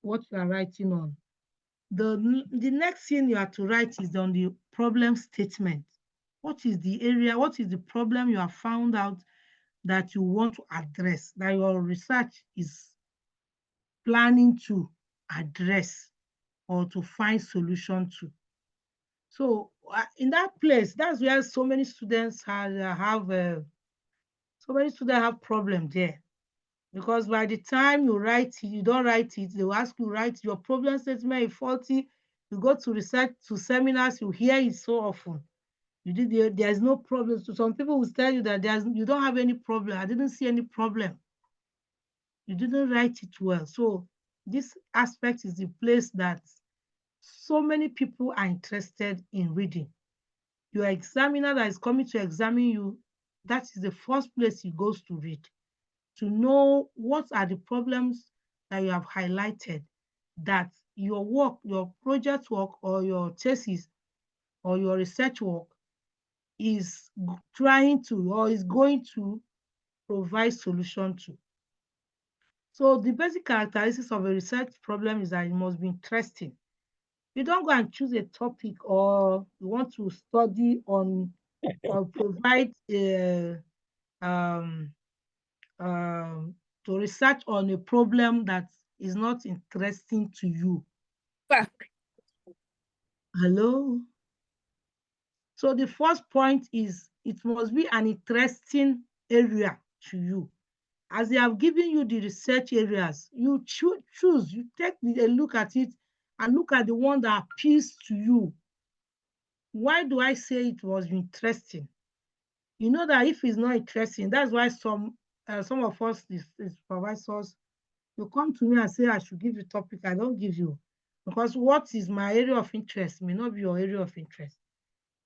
what you are writing on. The next thing you have to write is on the problem statement. What is the area, what is the problem you have found out that you want to address, that your research is planning to address or to find solution to? So in that place, that's where so many students have problem there. Because by the time you write it, you don't write it, they will ask you write your problem statement is faulty. You go to research, to seminars, you hear it so often. There's no problem. So some people will tell you that you don't have any problem. I didn't see any problem. You didn't write it well. So this aspect is the place that so many people are interested in reading. Your examiner that is coming to examine you, that is the first place he goes to read, to know what are the problems that you have highlighted, that your work, your project work, or your thesis, or your research work is trying to, or is going to provide solution to. So the basic characteristics of a research problem is that it must be interesting. You don't go and choose a topic, or you want to study on or provide to research on a problem that is not interesting to you. Hello? So the first point is it must be an interesting area to you. As they have given you the research areas, you choose, you take a look at it and look at the one that appeals to you. Why do I say it was interesting? You know that if it's not interesting, that's why some of us, the supervisors, you come to me and say I should give you topic. I don't give you, because what is my area of interest may not be your area of interest.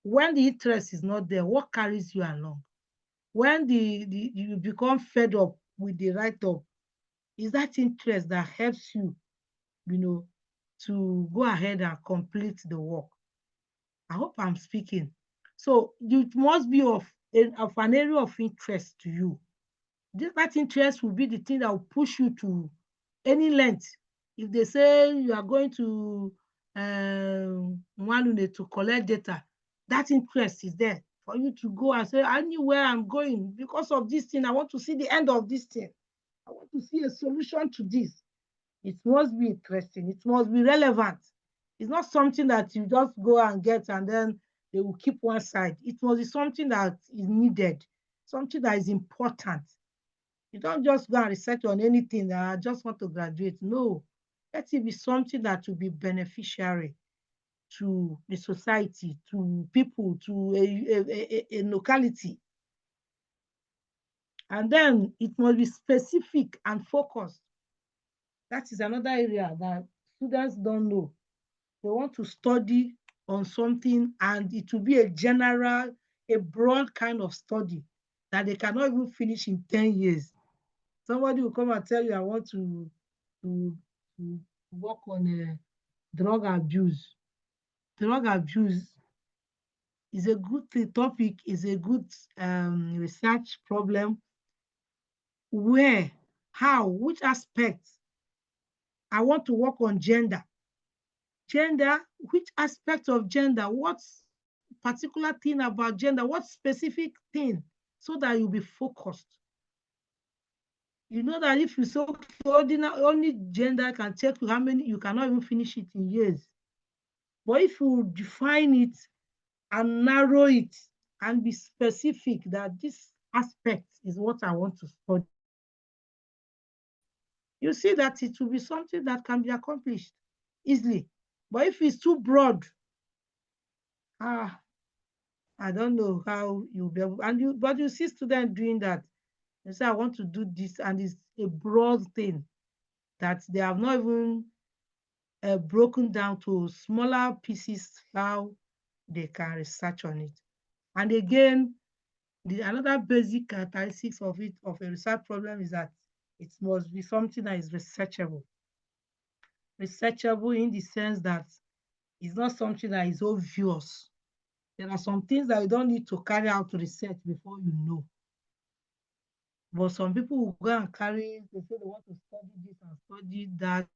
When the interest is not there, what carries you along? When you become fed up with the write-up, is that interest that helps you, to go ahead and complete the work. I hope I'm speaking. So it must be of an area of interest to you. That interest will be the thing that will push you to any length. If they say you are going to Wanune to collect data, that interest is there for you to go and say, I knew where I'm going because of this thing. I want to see the end of this thing. I want to see a solution to this. It must be interesting. It must be relevant. It's not something that you just go and get and then they will keep one side. It must be something that is needed, something that is important. You don't just go and research on anything that I just want to graduate. No, let it be something that will be beneficiary to the society, to people, to a locality. And then it must be specific and focused. That is another area that students don't know. They want to study on something and it will be a general, a broad kind of study that they cannot even finish in 10 years. Somebody will come and tell you, I want to work on drug abuse. Drug abuse is a good topic, is a good research problem. Where, how, which aspects? I want to work on gender. Gender, which aspect of gender? What particular thing about gender? What specific thing? So that you'll be focused. You know that if you say only gender can take you how many, you cannot even finish it in years. But if you define it and narrow it and be specific that this aspect is what I want to study, you see that it will be something that can be accomplished easily. But if it's too broad, I don't know how you'll be able, but you see students doing that. They say, I want to do this, and it's a broad thing that they have not even broken down to smaller pieces how they can research on it. And again, another basic characteristics of a research problem is that it must be something that is researchable. Researchable in the sense that it's not something that is obvious. There are some things that you don't need to carry out research before you know. But some people will go and carry, they say they want to study this and study that,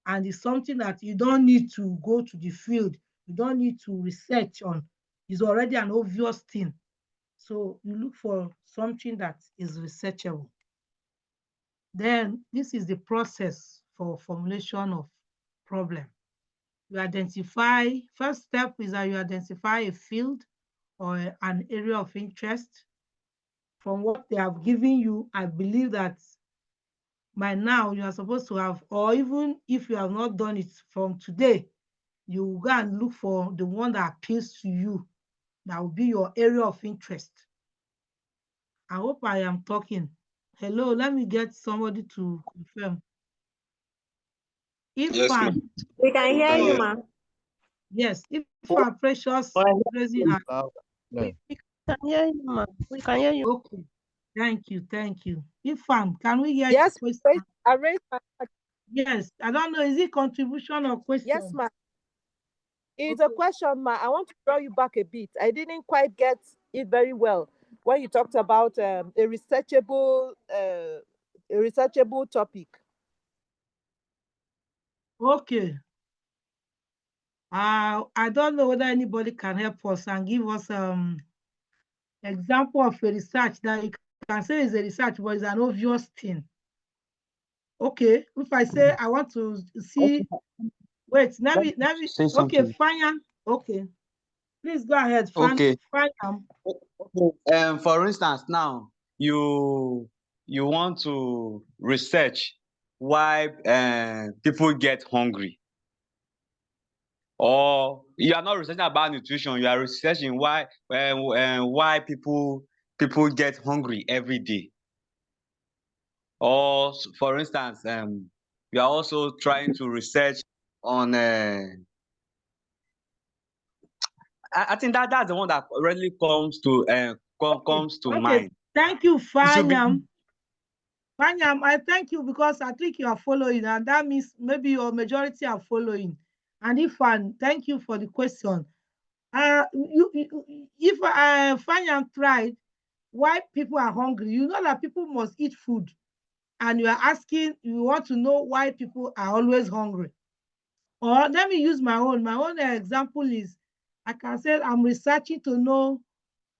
and it's something that you don't need to go to the field, you don't need to research on. It's already an obvious thing. So you look for something that is researchable. Then this is the process for formulation of problem. You identify, first step is that you identify a field or an area of interest. From what they have given you, I believe that by now you are supposed to have, or even if you have not done it from today, you go and look for the one that appeals to you, that will be your area of interest. I hope I am talking. Hello, let me get somebody to confirm. If Yes, ma'am. We can hear you, ma. Yes, if our precious raising hand. We can hear you, ma. We can hear you. Okay, thank you, thank you. If can we hear Yes, question? I raised my hand. Yes, I don't know, is it contribution or question? Yes, ma. It's a question, ma. I want to draw you back a bit. I didn't quite get it very well when you talked about a researchable topic. Okay. I don't know whether anybody can help us and give us example of a research that you can say is a research, but it's an obvious thing. Okay, if I say I want to see, wait, let me, say okay, something. fine, okay. Please go ahead, Okay. fine. For instance, now you want to research why people get hungry, or you are not researching about nutrition. You are researching why people get hungry every day. Or for instance, you are also trying to research on. I think that's the one that really comes to mind. Thank you, It should be- Fanyam. Fanyam, I thank you because I think you are following, and that means maybe your majority are following. And thank you for the question. If Fanyam tried why people are hungry, you know that people must eat food, and you are asking, you want to know why people are always hungry. Or let me use my own example is, I can say I'm researching to know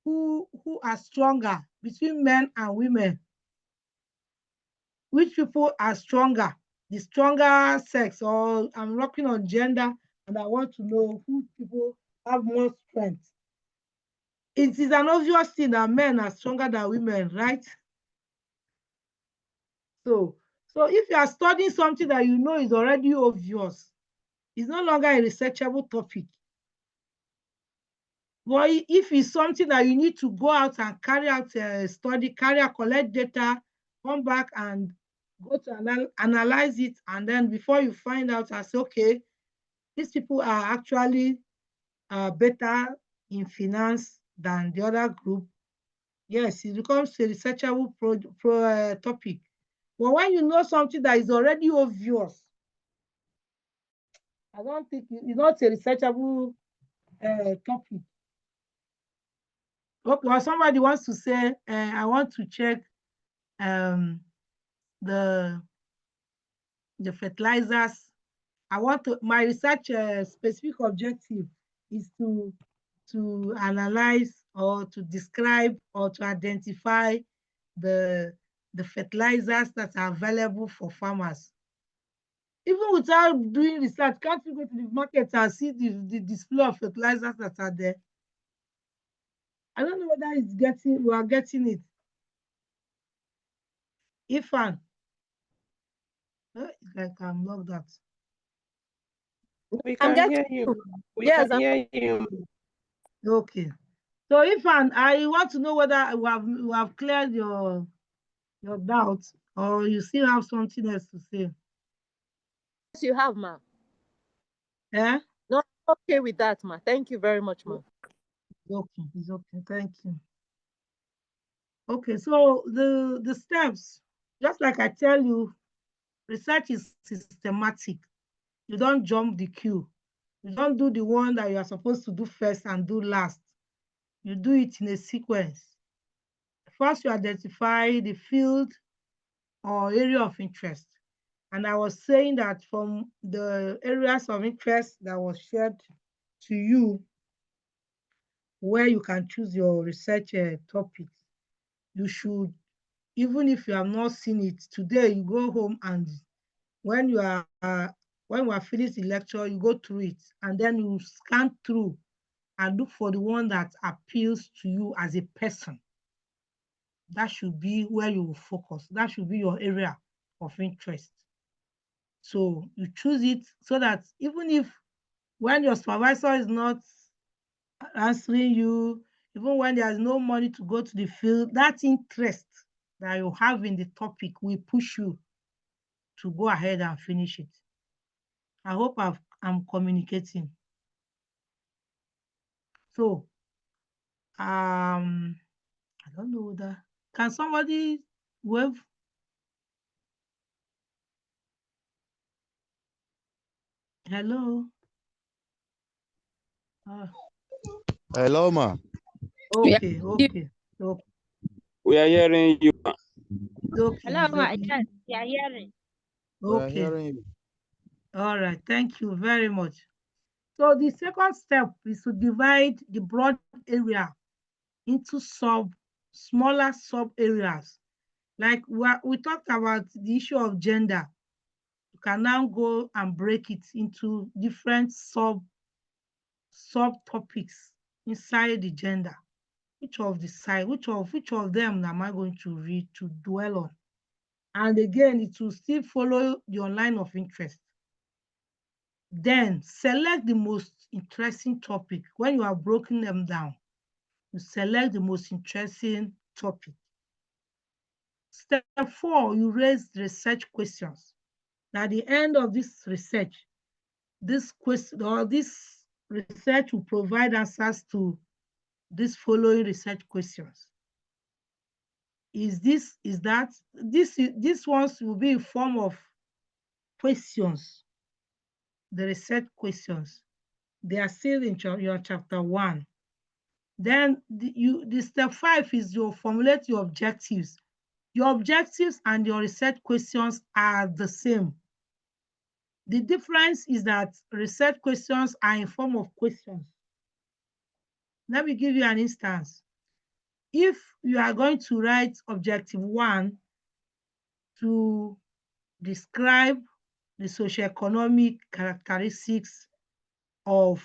who are stronger between men and women. Which people are stronger, the stronger sex, or I'm working on gender and I want to know who people have more strength. It is an obvious thing that men are stronger than women, right? So if you are studying something that you know is already obvious, it's no longer a researchable topic. But if it's something that you need to go out and carry out a study, collect data, come back and go to analyze it, and then before you find out, I say, okay, these people are actually better in finance than the other group. Yes, it becomes a researchable topic. But when you know something that is already obvious, I don't think it's not a researchable topic. Okay, or somebody wants to say, I want to check the fertilizers. my research specific objective is to analyze or to describe or to identify the fertilizers that are available for farmers. Even without doing research, can't you go to the market and see the display of fertilizers that are there? I don't know whether we are getting it. Ifan. Like I'm not that. We can hear you. We can hear you. Okay. So Ifan, I want to know whether you have cleared your doubts, or you still have something else to say. Yes, you have, ma. Yeah? No, I'm okay with that, ma. Thank you very much, ma. It's okay. Thank you. Okay, so the steps, just like I tell you, research is systematic. You don't jump the queue. You don't do the one that you are supposed to do first and do last. You do it in a sequence. First, you identify the field or area of interest. And I was saying that from the areas of interest that was shared to you, where you can choose your research topics, you should, even if you have not seen it today, you go home and when we are finished the lecture, you go through it and then you scan through and look for the one that appeals to you as a person. That should be where you will focus. That should be your area of interest. So you choose it so that even if when your supervisor is not answering you, even when there's no money to go to the field, that interest that you have in the topic will push you to go ahead and finish it. I hope I'm communicating. So, I don't know whether, can somebody wave? Hello? Hello, ma. Okay, okay. We are hearing you. Okay. Hello, ma. Yes, we are hearing. We are Okay. hearing you. All right. Thank you very much. So the second step is to divide the broad area into smaller sub areas. Like we talked about the issue of gender. You can now go and break it into different subtopics inside the gender. Which of them am I going to read to dwell on? And again, it will still follow your line of interest. Then select the most interesting topic. When you have broken them down, you select the most interesting topic. Step 4, you raise research questions. At the end of this research, this research will provide answers to these following research questions. These ones will be in form of questions, the research questions. They are still in your chapter 1. Then the step 5 is you formulate your objectives. Your objectives and your research questions are the same. The difference is that research questions are in form of questions. Let me give you an instance. If you are going to write objective 1 to describe the socioeconomic characteristics of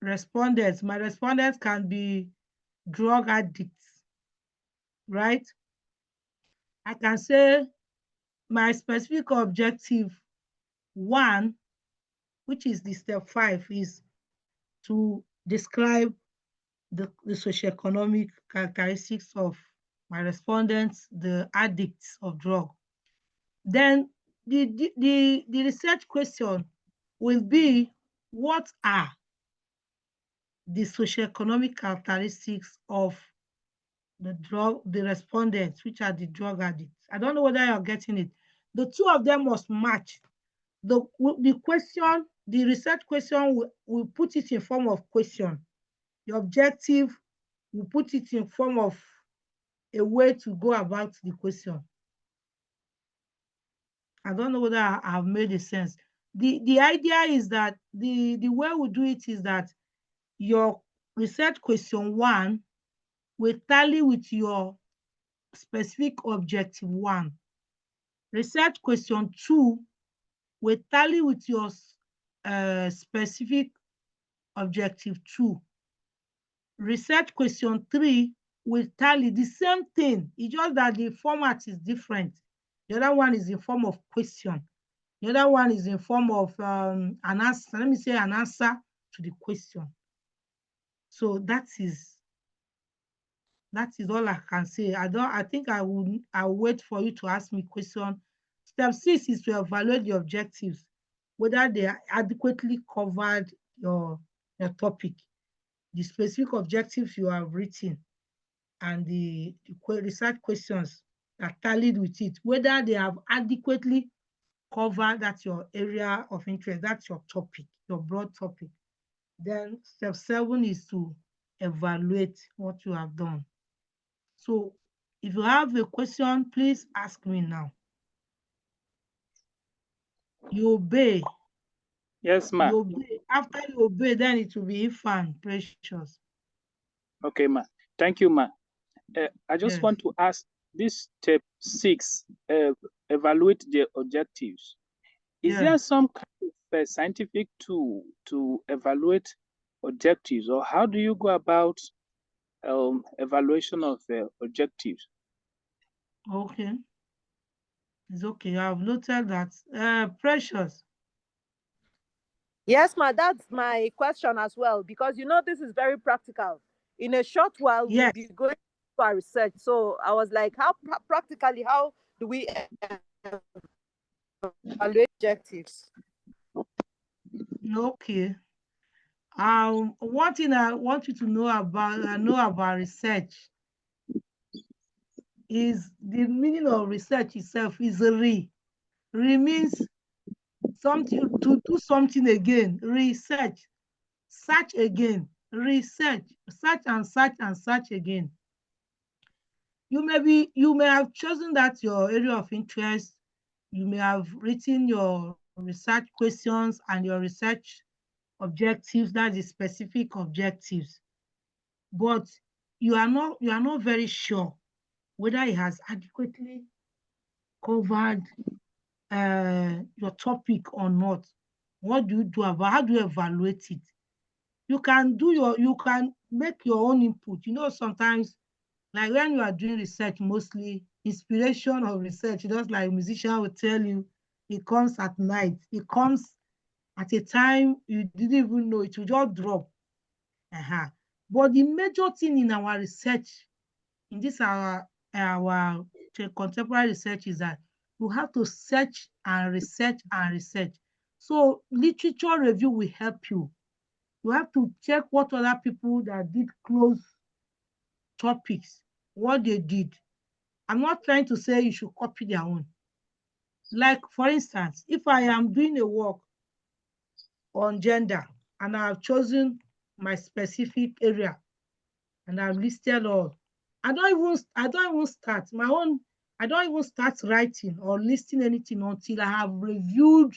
respondents, my respondents can be drug addicts, right? I can say my specific objective 1, which is the step 5, is to describe the socioeconomic characteristics of my respondents, the addicts of drug. Then the research question will be, what are the socioeconomic characteristics of the respondents, which are the drug addicts? I don't know whether you're getting it. The two of them must match. The question, the research question will put it in form of question. The objective will put it in form of a way to go about the question. I don't know whether I have made a sense. The idea is that the way we do it is that your research question 1 will tally with your specific objective 1. Research question 2 will tally with your specific objective 2. Research question 3 will tally the same thing. It's just that the format is different. The other one is in form of question. The other one is in form of an answer. Let me say an answer to the question. So that is all I can say. I think I'll wait for you to ask me question. Step 6 is to evaluate the objectives, whether they are adequately covered your topic, the specific objectives you have written, and the research questions that tallied with it, whether they have adequately covered that's your area of interest, that's your topic, your broad topic. Then step 7 is to evaluate what you have done. So if you have a question, please ask me now. You obey. Yes, ma. You obey. After you obey, then it will be Ifan, Precious. Okay, ma. Thank you, ma. I just want to ask this step 6, evaluate the objectives. Is there some kind of scientific tool to evaluate objectives, or how do you go about evaluation of objectives? Okay. It's okay. I've noted that. Precious. Yes, ma, that's my question as well, because you know this is very practical. In a short while, we'll be going to our research. So I was like, how practically, how do we evaluate objectives? Okay. One thing I want you to know about research is the meaning of research itself is re. Re means something to do something again. Research, search again, research, search and search and search again. You may have chosen that your area of interest. You may have written your research questions and your research objectives, that is specific objectives, but you are not very sure whether it has adequately covered your topic or not. What do you do about, how do you evaluate it? You can make your own input. You know, sometimes, like when you are doing research, mostly inspiration of research, just like a musician will tell you, it comes at night. It comes at a time you didn't even know, it will just drop. But the major thing in our research, in this our contemporary research, is that you have to search and research and research. So literature review will help you. You have to check what other people that did close topics, what they did. I'm not trying to say you should copy their own. Like, for instance, if I am doing a work on gender and I have chosen my specific area and I've listed all, I don't even start my own. I don't even start writing or listing anything until I have reviewed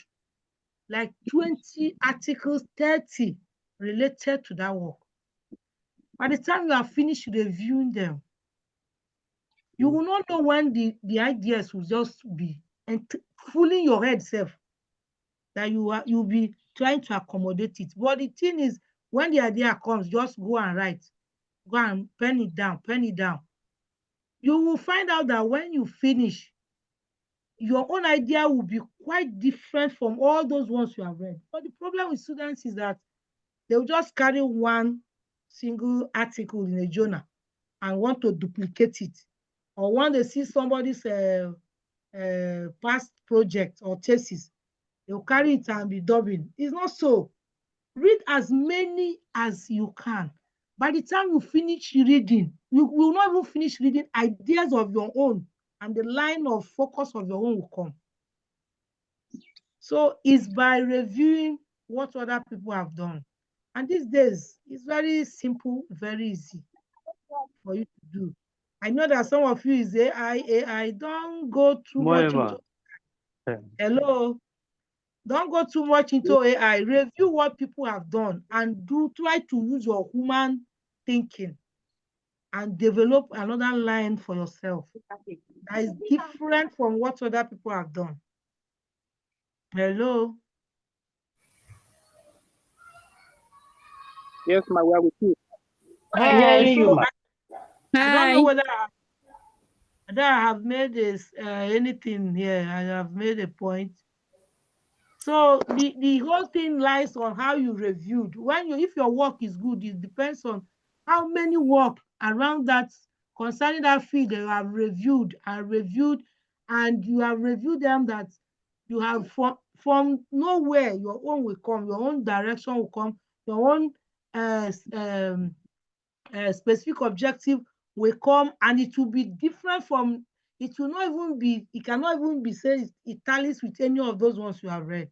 like 20 articles, 30 related to that work. By the time you have finished reviewing them, you will not know when the ideas will just be fooling your head self, that you'll be trying to accommodate it. But the thing is, when the idea comes, just go and write, go and pen it down. You will find out that when you finish, your own idea will be quite different from all those ones you have read. But the problem with students is that they will just carry one single article in a journal and want to duplicate it, or when they see somebody's past project or thesis, they'll carry it and be dubbing. It's not so. Read as many as you can. By the time you finish reading, you will not even finish reading, ideas of your own and the line of focus of your own will come. So it's by reviewing what other people have done. And these days, it's very simple, very easy for you to do. I know that some of you is AI. Don't go too much into hello. Don't go too much into AI. Review what people have done and try to use your human thinking and develop another line for yourself that is different from what other people have done. Hello. Yes, my way with you. I'm hearing you, ma. I don't know whether I have made this anything here. I have made a point. So the whole thing lies on how you reviewed. If your work is good, it depends on how many work around that concerning that field that you have reviewed, and you have reviewed them, that you have from nowhere your own will come, your own direction will come, your own specific objective will come, and it will be different from. It will not even be. It cannot even be said it tallies with any of those ones you have read.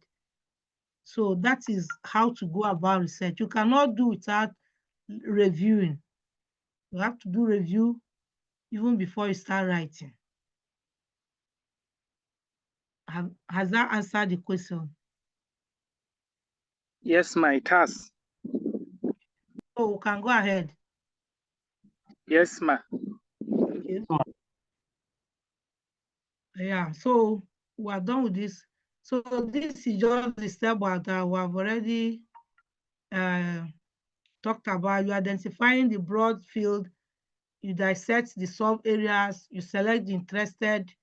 So that is how to go about research. You cannot do without reviewing. You have to do review even before you start writing. Has that answered the question? Yes, my task. Oh, can go ahead. Yes, ma. Okay. Yeah, so we are done with this. So this is just the step that we have already talked about. You identifying the broad field, you dissect the sub areas, you select the interested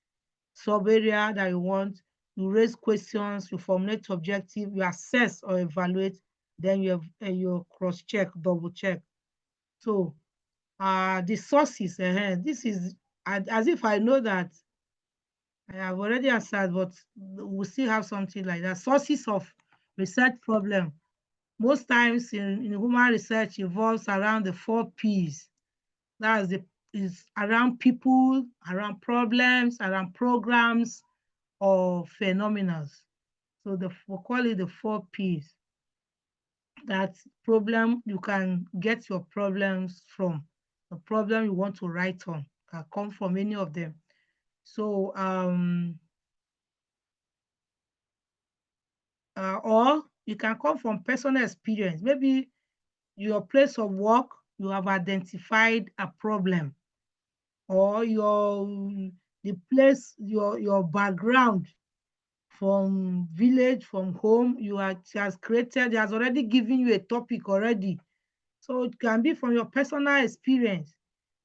sub area that you want, you raise questions, you formulate objective, you assess or evaluate, then you cross-check, double-check. So the sources, this is as if I know that I have already answered, but we still have something like that. Sources of research problem. Most times in human research involves around the 4 Ps. That's is around people, around problems, around programs, or phenomena. So we call it the 4 Ps. That problem, you can get your problems from. The problem you want to write on can come from any of them. So or you can come from personal experience. Maybe your place of work, you have identified a problem, or the place, your background from village, from home, it has already given you a topic already. So it can be from your personal experience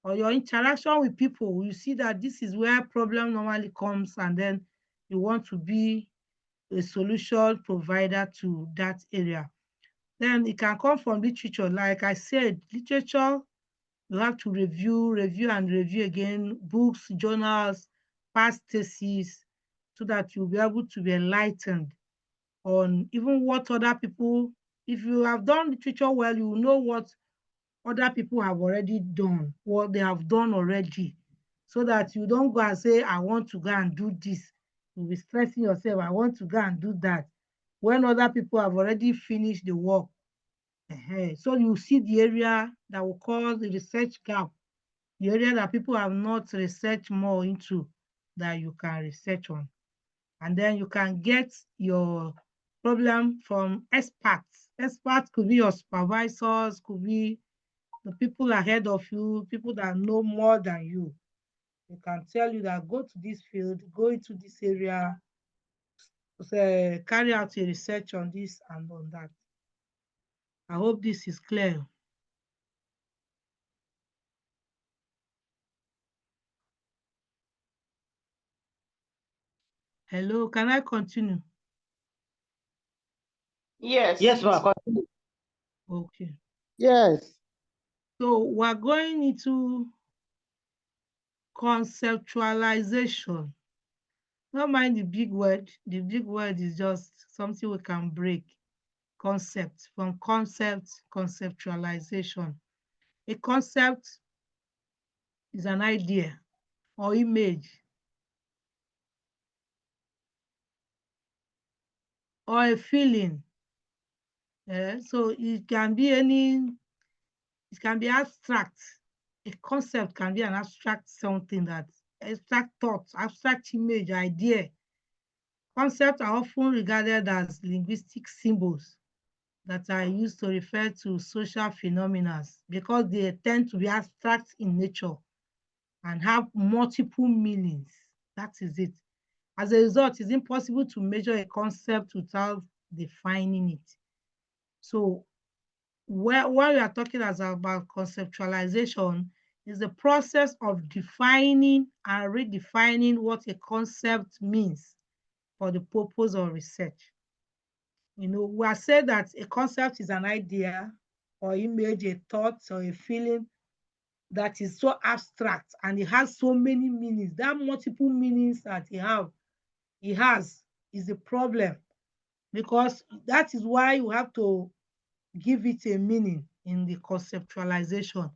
or your interaction with people. You see that this is where problem normally comes, and then you want to be a solution provider to that area. Then it can come from literature. Like I said, literature, you have to review and review again, books, journals, past theses, so that you'll be able to be enlightened on even what other people, if you have done literature well, you know what other people have already done, what they have done already, so that you don't go and say, I want to go and do this. You'll be stressing yourself, I want to go and do that, when other people have already finished the work. So you see the area that we call the research gap, the area that people have not researched more into, that you can research on. And then you can get your problem from experts. Experts could be your supervisors, could be the people ahead of you, people that know more than you. They can tell you that go to this field, go into this area, carry out a research on this and on that. I hope this is clear. Hello, can I continue? Yes. Yes, ma'am. Okay. Yes. So we're going into conceptualization. Don't mind the big word. The big word is just something we can break. Concept, from concept, conceptualization. A concept is an idea or image or a feeling. So it can be abstract. A concept can be an abstract something, that abstract thought, abstract image, idea. Concepts are often regarded as linguistic symbols that are used to refer to social phenomena because they tend to be abstract in nature and have multiple meanings. That is it. As a result, it's impossible to measure a concept without defining it. So what we are talking about conceptualization is the process of defining and redefining what a concept means for the purpose of research. We are saying that a concept is an idea or image, a thought or a feeling that is so abstract and it has so many meanings. That multiple meanings that it has is a problem, because that is why you have to give it a meaning in the conceptualization.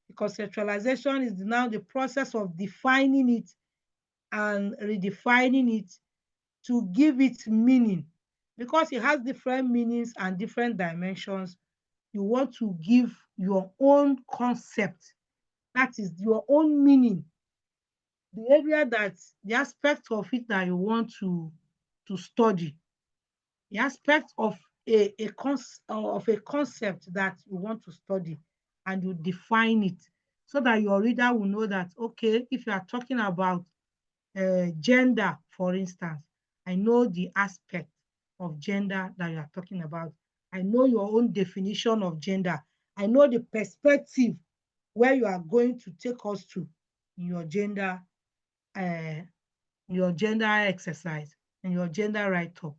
The conceptualization is now the process of defining it and redefining it to give it meaning, because it has different meanings and different dimensions. You want to give your own concept, that is your own meaning, the area the aspect of it that you want to study, the aspect of a concept that you want to study, and you define it so that your reader will know that, okay, if you are talking about gender, for instance, I know the aspect of gender that you are talking about. I know your own definition of gender. I know the perspective where you are going to take us to in your gender exercise. in your gender write-up.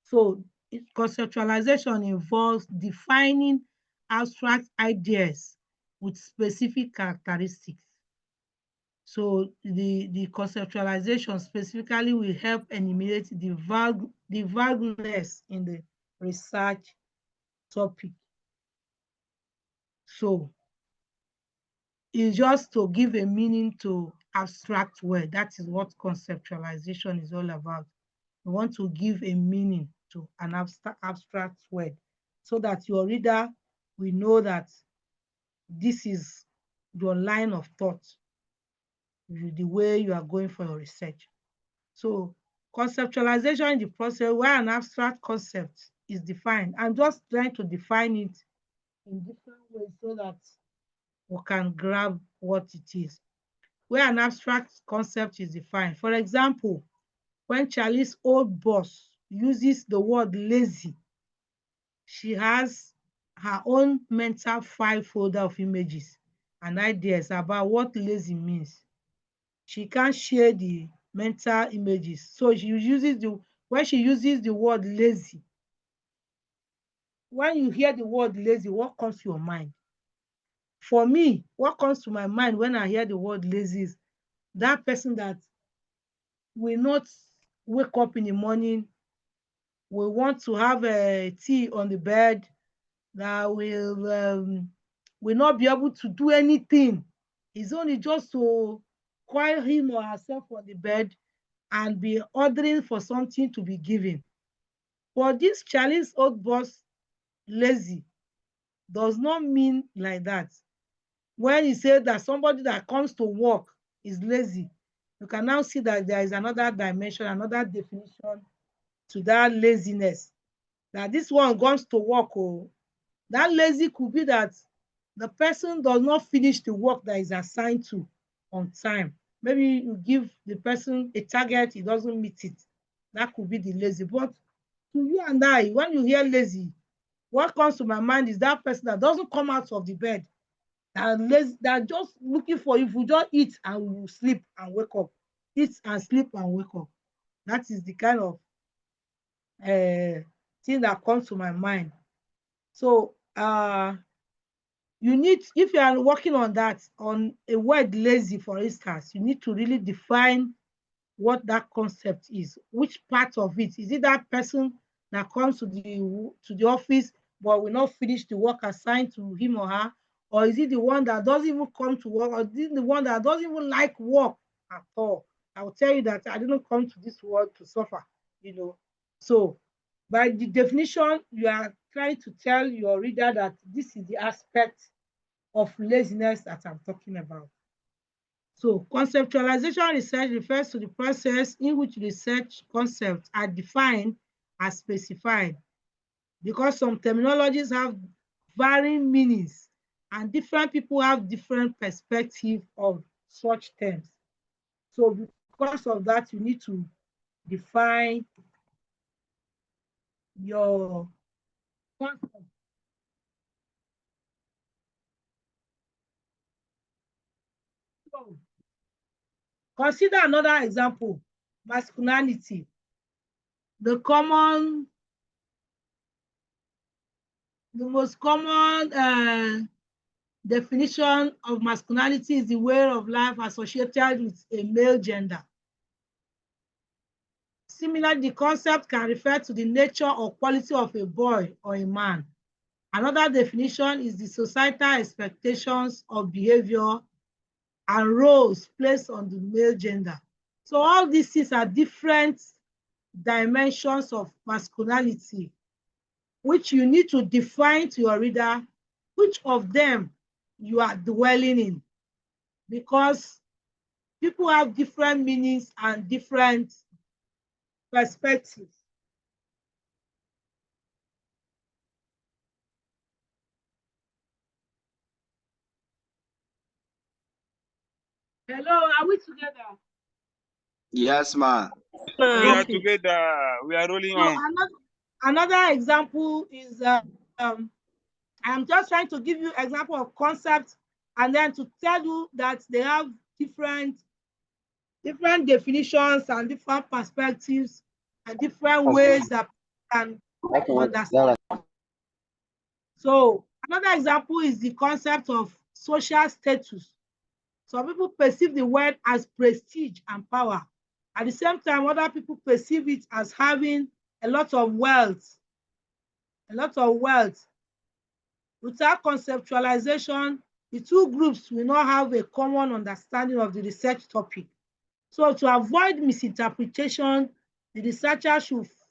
So conceptualization involves defining abstract ideas with specific characteristics. So the conceptualization specifically will help eliminate the vagueness in the research topic. So it's just to give a meaning to abstract word. That is what conceptualization is all about. We want to give a meaning to an abstract word so that your reader will know that this is your line of thought, the way you are going for your research. So conceptualization in the process where an abstract concept is defined. I'm just trying to define it in different ways so that we can grab what it is. Where an abstract concept is defined. For example, when Charlie's old boss uses the word lazy, she has her own mental file folder of images and ideas about what lazy means. She can't share the mental images. So when she uses the word lazy, when you hear the word lazy, what comes to your mind? For me, what comes to my mind when I hear the word lazy is that person that will not wake up in the morning, will want to have a tea on the bed, that will not be able to do anything. It's only just to coil him or herself on the bed and be ordering for something to be given. But this Charlie's old boss, lazy, does not mean like that. When he said that somebody that comes to work is lazy, you can now see that there is another dimension, another definition to that laziness. That this one comes to work, oh, that lazy could be that the person does not finish the work that is assigned to on time. Maybe you give the person a target, he doesn't meet it. That could be the lazy. But to you and I, when you hear lazy, what comes to my mind is that person that doesn't come out of the bed, that just looking for, if we just eat and we will sleep and wake up, eat and sleep and wake up. That is the kind of thing that comes to my mind. So you need, if you are working on that, on a word lazy, for instance, you need to really define what that concept is. Which part of it? Is it that person that comes to the office but will not finish the work assigned to him or her? Or is it the one that doesn't even come to work? Or is it the one that doesn't even like work at all? I will tell you that I didn't come to this world to suffer, you know. So by the definition, you are trying to tell your reader that this is the aspect of laziness that I'm talking about. So conceptualization research refers to the process in which research concepts are defined as specified, because some terminologies have varying meanings and different people have different perspectives of such terms. So because of that, you need to define your concept. So, consider another example, masculinity. The most common definition of masculinity is the way of life associated with a male gender. Similarly, the concept can refer to the nature or quality of a boy or a man. Another definition is the societal expectations of behavior and roles placed on the male gender. So all these things are different dimensions of masculinity, which you need to define to your reader which of them you are dwelling in, because people have different meanings and different perspectives. Hello, are we together? Yes, ma. We are Okay. together. We are rolling So on. another example is I'm just trying to give you example of concepts and then to tell you that they have different different definitions and different perspectives and different ways that people can understand. So another example is the concept of social status. Some people perceive the word as prestige and power. At the same time, other people perceive it as having a lot of wealth. A lot of wealth. Without conceptualization, the two groups will not have a common understanding of the research topic. So to avoid misinterpretation, the researcher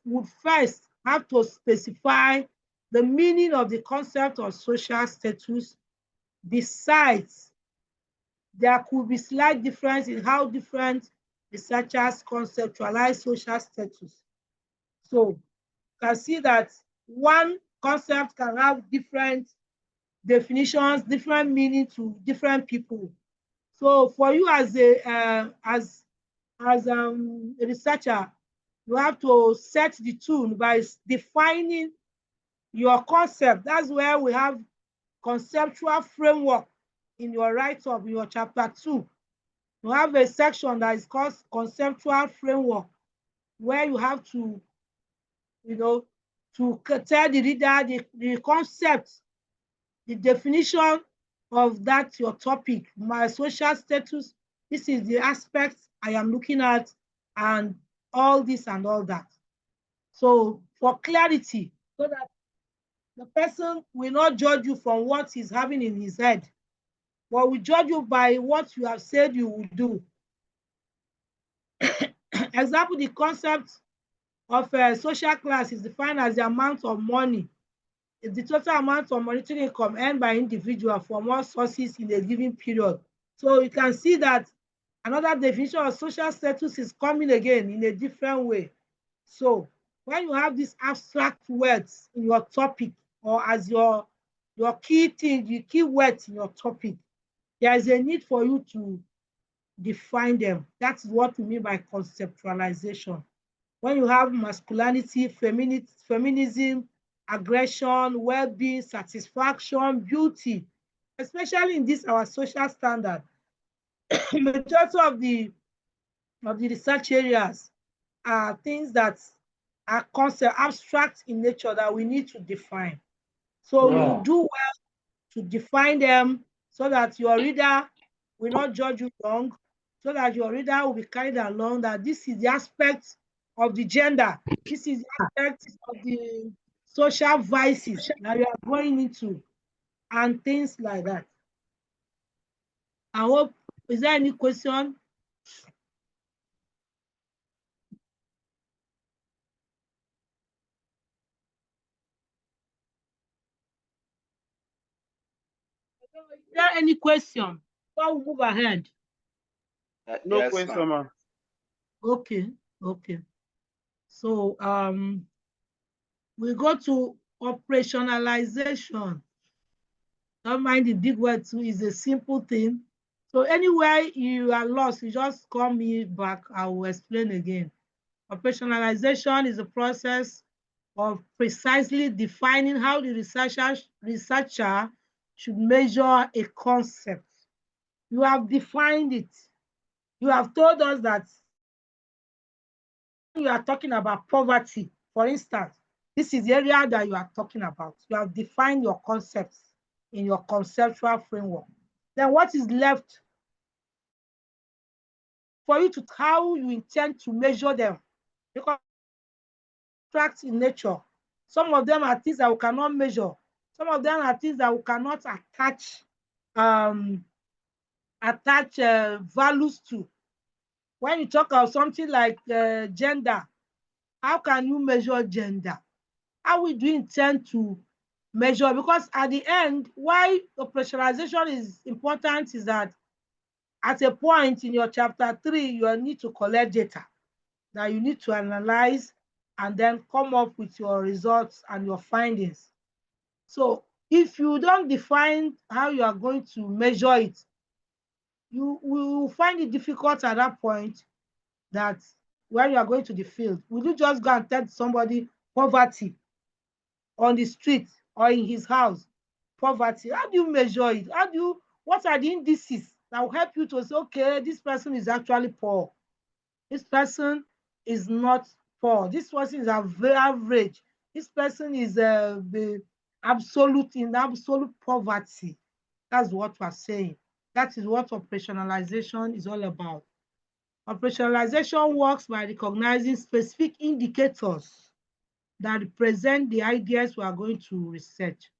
would first have to specify the meaning of the concept of social status. Besides, there could be slight difference in how different researchers conceptualize social status. So you can see that one concept can have different definitions, different meaning to different people. So for you as a researcher, you have to set the tune by defining your concept. That's where we have conceptual framework in your write-up, in your chapter 2. You have a section that is called conceptual framework, where you have to, to tell the reader the concept, the definition of that your topic. My social status, this is the aspects I am looking at, and all this and all that. So for clarity, so that the person will not judge you from what he's having in his head, but will judge you by what you have said you will do. Example, the concept of a social class is defined as the amount of money, the total amount of monetary income earned by individual from all sources in a given period. So you can see that another definition of social status is coming again in a different way. So when you have these abstract words in your topic, or as your key thing, the key words in your topic, there is a need for you to define them. That's what we mean by conceptualization. When you have masculinity, feminism, aggression, well-being, satisfaction, beauty, especially in this our social standard, majority of the research areas are things that are abstract in nature that we need to define. So you do well to define them so that your reader will not judge you wrong, so that your reader will be carried along that this is the aspect of the gender, this is the aspect of the social vices that you are going into, and things like that. I hope, is there any question? Is there any question? Before we move ahead. No Yes, question, ma'am. Okay. So we go to operationalization. Don't mind the big word too, is a simple thing. So anywhere you are lost, you just call me back, I will explain again. Operationalization is a process of precisely defining how the researcher should measure a concept. You have defined it. You have told us that you are talking about poverty, for instance, this is the area that you are talking about. You have defined your concepts in your conceptual framework. Then what is left for you to how you intend to measure them? Because abstract in nature, some of them are things that we cannot measure. Some of them are things that we cannot attach values to. When you talk of something like gender, how can you measure gender? How do you intend to measure? Because at the end, why operationalization is important is that at a point in your chapter 3, you need to collect data that you need to analyze and then come up with your results and your findings. So if you don't define how you are going to measure it, you will find it difficult at that point that when you are going to the field, will you just go and tell somebody poverty on the street or in his house, poverty? How do you measure it? What are the indices that will help you to say, okay, this person is actually poor, This person is not poor. This person is average. This person is the in absolute poverty. That's what we're saying. That is what operationalization is all about. Operationalization works by recognizing specific indicators that represent the ideas we are going to research.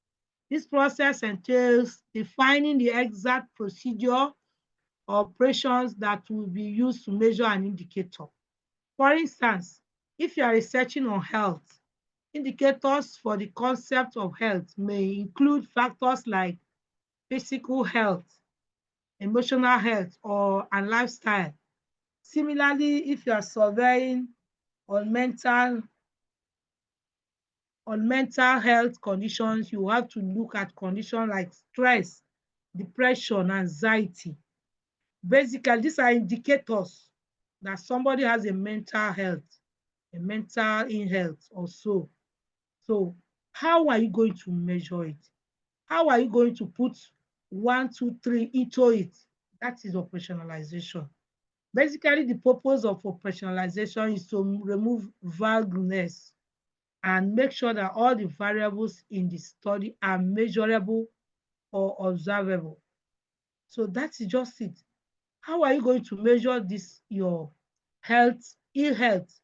This process entails defining the exact procedure or operations that will be used to measure an indicator. For instance, if you are researching on health, indicators for the concept of health may include factors like physical health, emotional health, and lifestyle. Similarly, if you are surveying on mental health conditions, you have to look at conditions like stress, depression, anxiety. Basically, these are indicators that somebody has a mental ill health or so. So how are you going to measure it? How are you going to put 1, 2, 3 into it? That is operationalization. Basically, the purpose of operationalization is to remove vagueness and make sure that all the variables in the study are measurable or observable. So that is just it. How are you going to measure this, your ill health?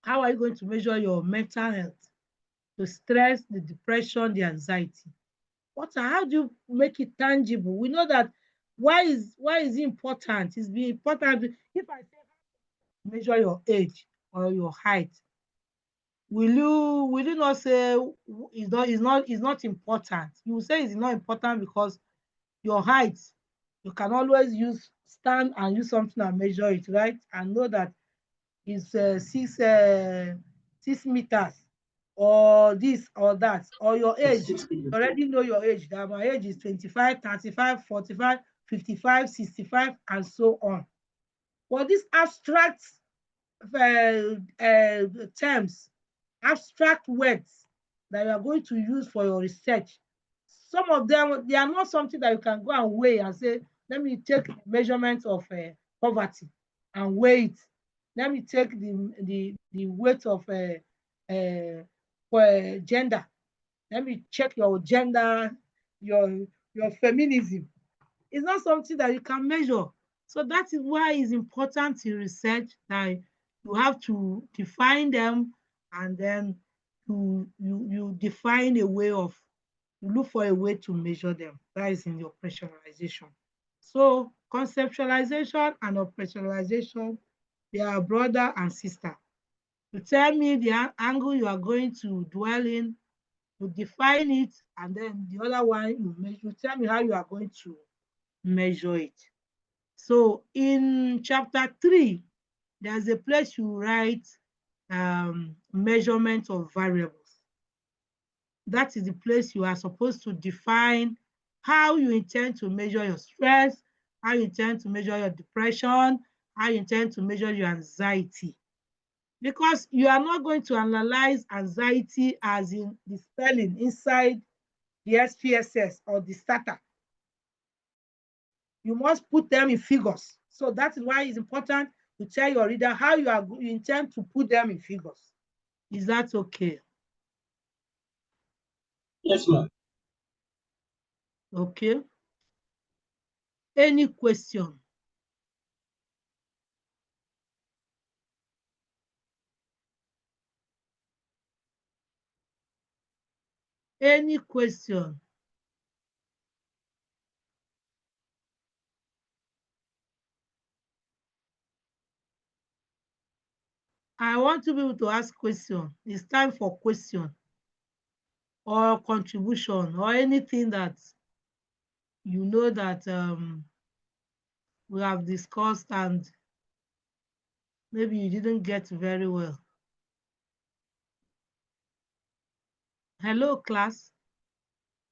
How are you going to measure your mental health, the stress, the depression, the anxiety? How do you make it tangible? We know that why is it important? It's important. If I say measure your age or your height, will you not say it's not important? You will say it's not important because your height, you can always stand and use something and measure it, right? And know that it's 6 meters or this or that, or your age. You already know your age, that my age is 25, 35, 45, 55, 65, and so on. Well, these abstract terms, abstract words that you are going to use for your research, some of them, they are not something that you can go and weigh and say, let me take measurements of poverty and weigh it. Let me take the weight of gender. Let me check your gender, your feminism. It's not something that you can measure. So that is why it's important in research that you have to define them, and then you define a way of, you look for a way to measure them. That is in the operationalization. So conceptualization and operationalization, they are brother and sister. You tell me the angle you are going to dwell in, you define it, and then the other one you tell me how you are going to measure it. So in chapter 3, there's a place you write measurement of variables. That is the place you are supposed to define how you intend to measure your stress, how you intend to measure your depression, how you intend to measure your anxiety. Because you are not going to analyze anxiety as in the spelling inside the SPSS or the starter. You must put them in figures. So that is why it's important to tell your reader how you intend to put them in figures. Is that okay? Yes, ma'am. Okay. Any question? Any question? I want to be able to ask question. It's time for question or contribution or anything that you know that we have discussed and maybe you didn't get very well. Hello, class.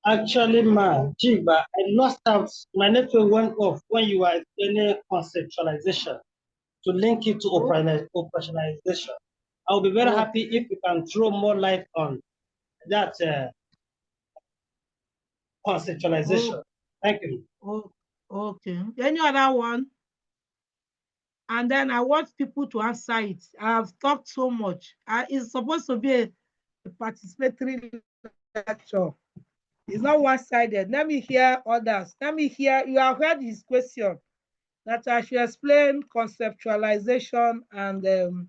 Actually, ma, Jigba, I lost out. My network went off when you were explaining conceptualization to link it to operationalization. I'll be very happy if you can throw more light on that conceptualization. Thank you. Okay. Any other one? and then I want people to answer it. I've talked so much. It's supposed to be a participatory lecture. It's not one-sided. Let me hear others. Let me hear, you have heard his question that I should explain conceptualization and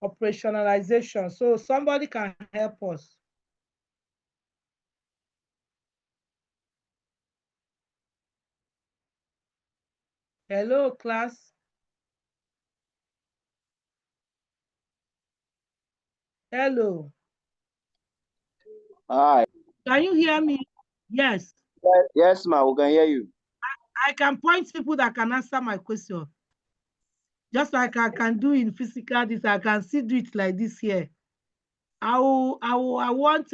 operationalization. So somebody can help us. Hello, class. Hello. Hi. Can you hear me? Yes. Yes, ma, we can hear you. I can point people that can answer my question. Just like I can do in physical, this I can still do it like this here. I want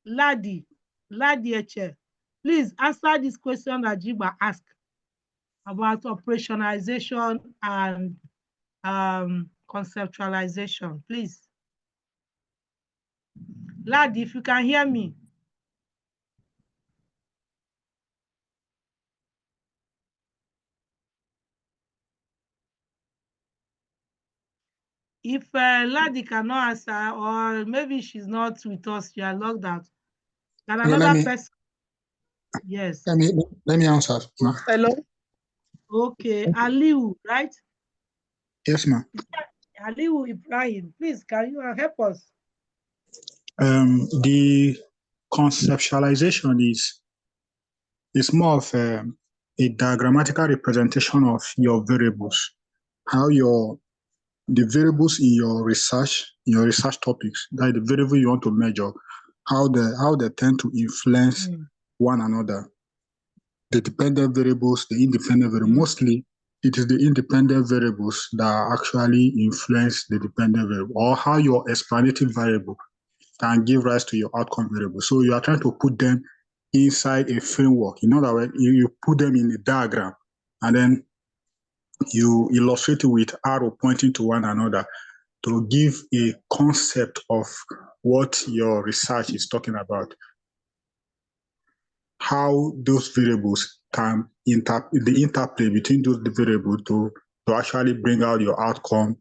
Ladi Eche. Please answer this question that Jiba asked about operationalization and conceptualization, please. Ladi, if you can hear me. If Ladi cannot answer, or maybe she's not with us, she are logged out. Can another person? Yes. Let me answer. Hello. Okay, Aliu, right? Yes, ma'am. Aliu Ibrahim, please, can you help us? The conceptualization is more of a diagrammatical representation of your variables, how the variables in your research topics, that the variable you want to measure, how they tend to influence one another. The dependent variables, the independent variables. Mostly, it is the independent variables that actually influence the dependent variable, or how your explanative variable can give rise to your outcome variable. So you are trying to put them inside a framework. In other words, you put them in a diagram, and then you illustrate it with arrow pointing to one another to give a concept of what your research is talking about. How those variables can the interplay between those variables to actually bring out your outcome,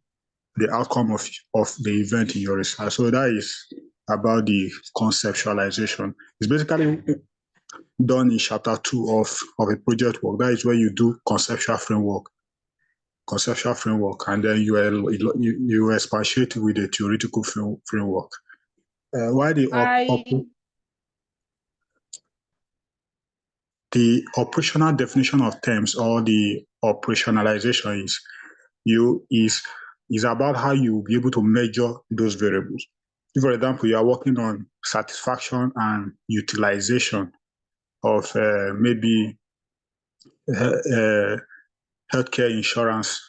the outcome of the event in your research. So that is about the conceptualization. It's basically done in chapter 2 of a project work. That is where you do conceptual framework, and then you expatiate with a theoretical framework. Why the operational definition of terms, or the operationalization, is about how you will be able to measure those variables. If, for example, you are working on satisfaction and utilization of maybe healthcare insurance,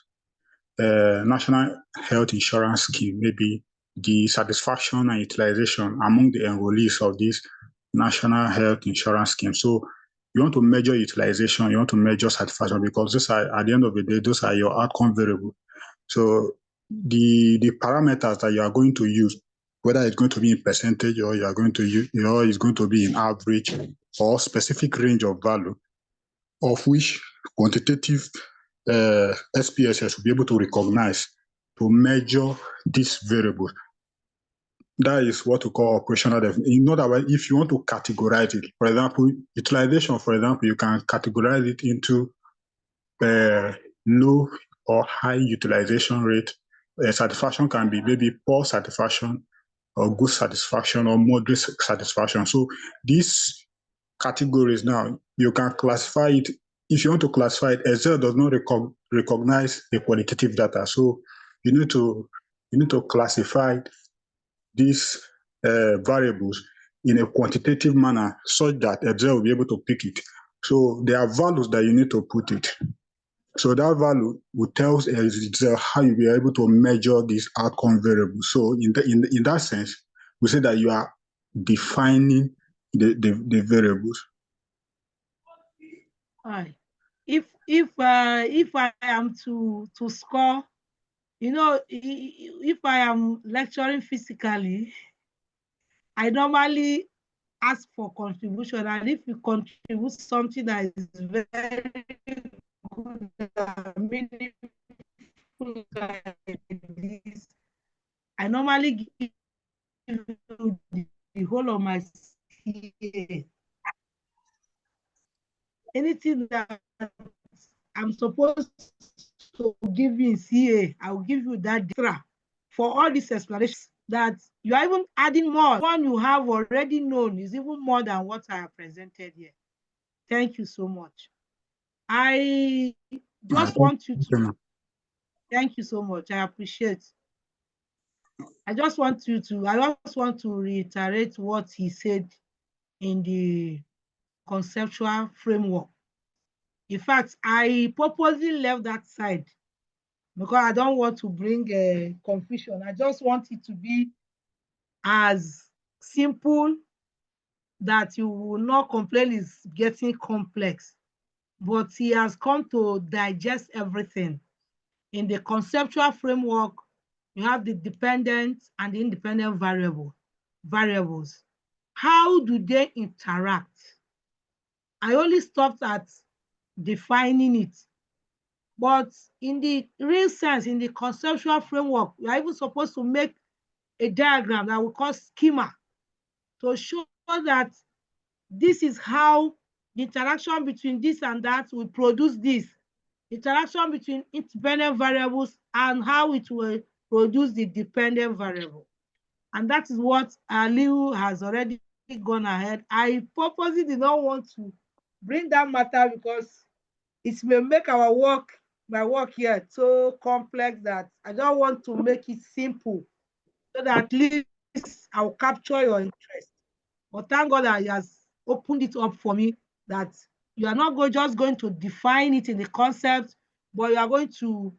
national health insurance scheme, maybe the satisfaction and utilization among the enrollees of this national health insurance scheme. So you want to measure utilization, you want to measure satisfaction, because those are, at the end of the day, those are your outcome variables. So the parameters that you are going to use, whether it's going to be in percentage, or you are going to use, or it's going to be in average or specific range of value, of which quantitative SPSS will be able to recognize to measure these variables. That is what we call operational definition. In other words, if you want to categorize it, for example, utilization, for example, you can categorize it into low or high utilization rate. Satisfaction can be maybe poor satisfaction, or good satisfaction, or moderate satisfaction. So these categories now, you can classify it. If you want to classify it, Excel does not recognize the qualitative data. So you need to classify these variables in a quantitative manner, such that Excel will be able to pick it. So there are values that you need to put it. So that value will tell Excel how you be able to measure these outcome variables. So in that sense, we say that you are defining the variables. Hi. If I am to score, if I am lecturing physically, I normally ask for contribution, and if you contribute something that is very good, meaningful, people like this, I normally give you the whole of my CA. Anything that I'm supposed to give you in CA, I will give you that extra for all these explanations that you are even adding more. One you have already known is even more than what I have presented here. Thank you so much. I just want you to, thank you so much. I appreciate. I just want to reiterate what he said in the conceptual framework. In fact, I purposely left that side because I don't want to bring confusion. I just want it to be as simple that you will not complain is getting complex. But he has come to digest everything. In the conceptual framework, you have the dependent and the independent variables. How do they interact? I only stopped at defining it. But in the real sense, in the conceptual framework, we are even supposed to make a diagram that we call schema to show that this is how the interaction between this and that will produce this. Interaction between independent variables and how it will produce the dependent variable. And that is what Aliu has already gone ahead. I purposely did not want to bring that matter because it may make my work here so complex that I don't want to make it simple so that at least I'll capture your interest. But thank God that he has opened it up for me that you are not just going to define it in the concept, but you are going to,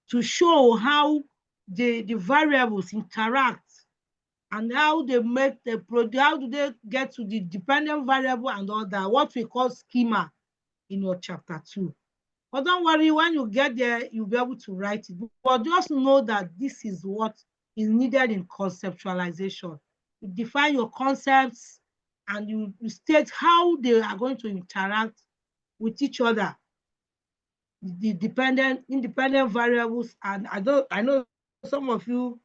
to show how the variables interact and how they make the product, how do they get to the dependent variable and all that, what we call schema in your chapter 2. But don't worry, when you get there, you'll be able to write it. But just know that this is what is needed in conceptualization. You define your concepts and you state how they are going to interact with each other, the independent variables. And I know some of you,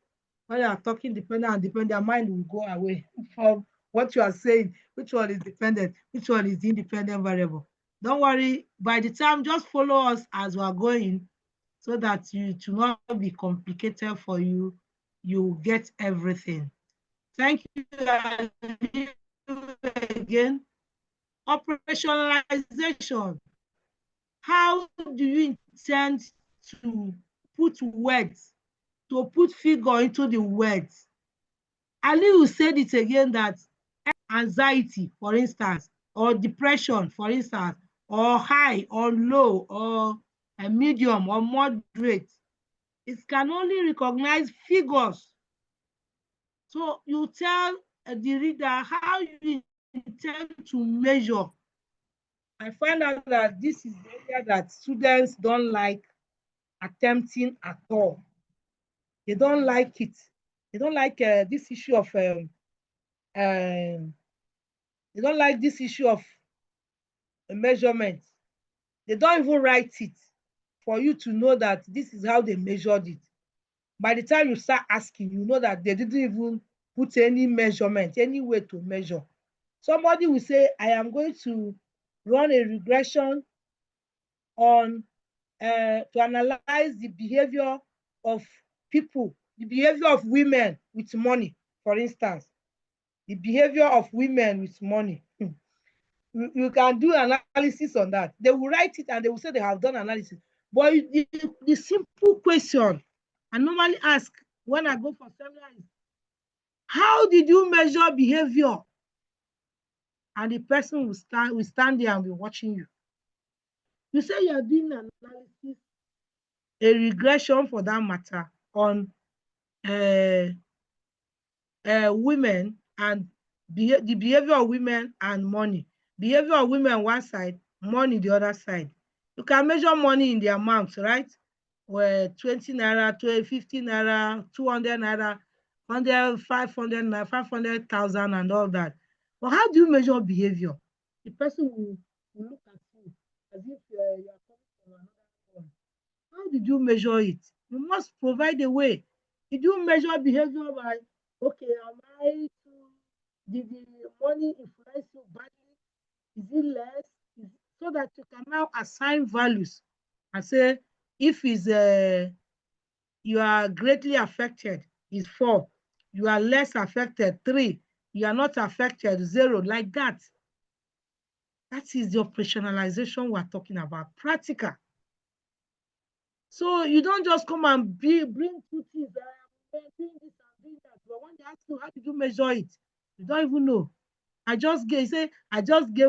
when you are talking dependent and dependent, your mind will go away from what you are saying, which one is dependent, which one is the independent variable. Don't worry, by the time, just follow us as we are going so that it will not be complicated for you. You get everything. Thank you again. Operationalization. How do you intend to put words, to put figure into the words? Aliu said it again that anxiety, for instance, or depression, for instance, or high or low or a medium or moderate, it can only recognize figures. So you tell the reader how you intend to measure. I find out that this is the area that students don't like attempting at all. They don't like it. They don't like this issue of they don't like this issue of measurement. They don't even write it for you to know that this is how they measured it. By the time you start asking, you know that they didn't even put any measurement, any way to measure. Somebody will say, I am going to run a regression on to analyze the behavior of people, the behavior of women with money, for instance, the behavior of women with money. You can do analysis on that. They will write it and they will say they have done analysis. But the simple question I normally ask when I go for seminar is, how did you measure behavior? And the person will stand there and be watching you. You say you are doing an analysis, a regression for that matter, on women and the behavior of women and money. Behavior of women one side, money the other side. You can measure money in the amount, right? Where 20 naira, 50 naira, 200 naira, 100, 500 naira, 500,000 and all that. But how do you measure behavior? The person will look at you as if you are coming from another one. How did you measure it? You must provide a way. Did you measure behavior by, okay, did the money influence you badly? Is it less? So that you can now assign values and say, if you are greatly affected, is 4. You are less affected, 3. You are not affected, 0, like that. That is the operationalization we're talking about, practical. So you don't just come and bring 2 things, I'm doing this, I'm doing that. But when they ask you, how did you measure it? You don't even know. I just gave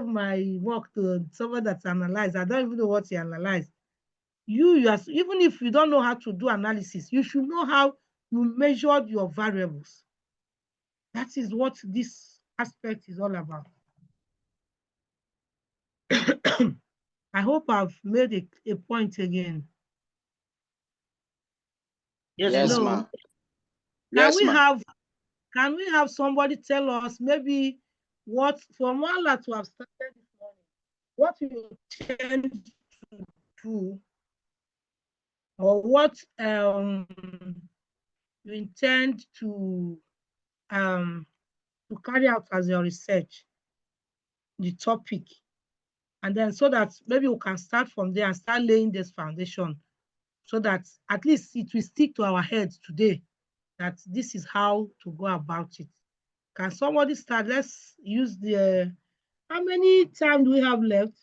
my work to someone that's analyzed. I don't even know what he analyzed. Even if you don't know how to do analysis, you should know how you measured your variables. That is what this aspect is all about. I hope I've made a point again. Yes, ma'am. Can we have somebody tell us maybe what, from all that we have started this morning, what you intend to do, or what you intend to carry out as your research, the topic, and then so that maybe we can start from there and start laying this foundation, so that at least it will stick to our heads today, that this is how to go about it. Can somebody start? Let's use the, how many time do we have left?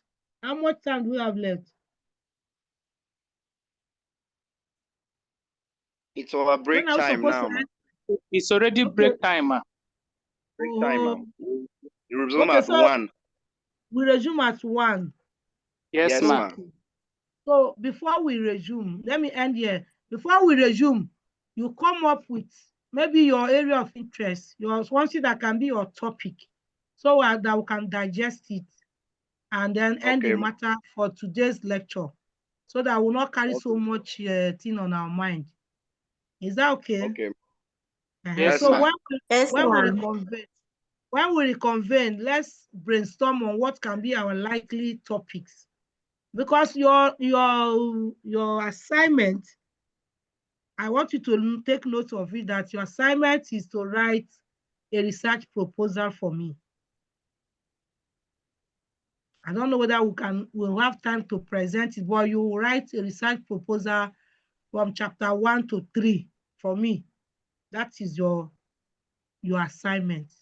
How much time do we have left? It's our break time now, man. It's already break time, man. Break time, man. We resume at 1. We resume at 1. Yes, ma'am. So before we resume, let me end here. Before we resume, you come up with maybe your area of interest, one thing that can be your topic, so that we can digest it and then end the matter for today's lecture, so that we will not carry so much thing on our mind. Is that okay? Okay. Yes, so when we reconvene, let's brainstorm on what can be our likely topics. Because your assignment, I want you to take note of it, that your assignment is to write a research proposal for me. I don't know whether we'll have time to present it, but you will write a research proposal from chapter 1 to 3 for me. That is your assignment.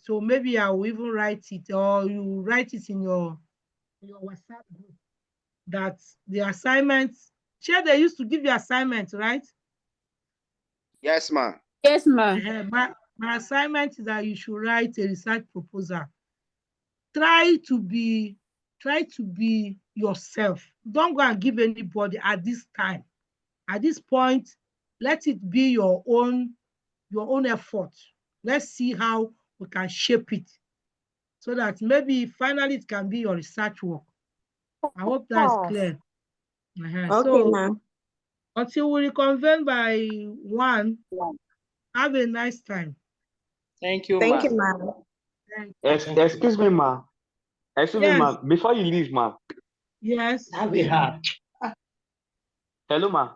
So maybe I will even write it, or you write it in your WhatsApp group, that the assignments, they used to give you assignments, right? Yes, ma'am. Yes, ma'am. My assignment is that you should write a research proposal. Try to be yourself. Don't go and give anybody at this time. At this point, let it be your own effort. Let's see how we can shape it, so that maybe finally it can be your research work. I hope that is clear. Okay, so ma'am. Until we reconvene by 1, have a nice time. Thank you, Thank you, ma'am. Excuse me, ma. Excuse me, ma. Before you leave, ma. Yes. That we have. Hello, ma.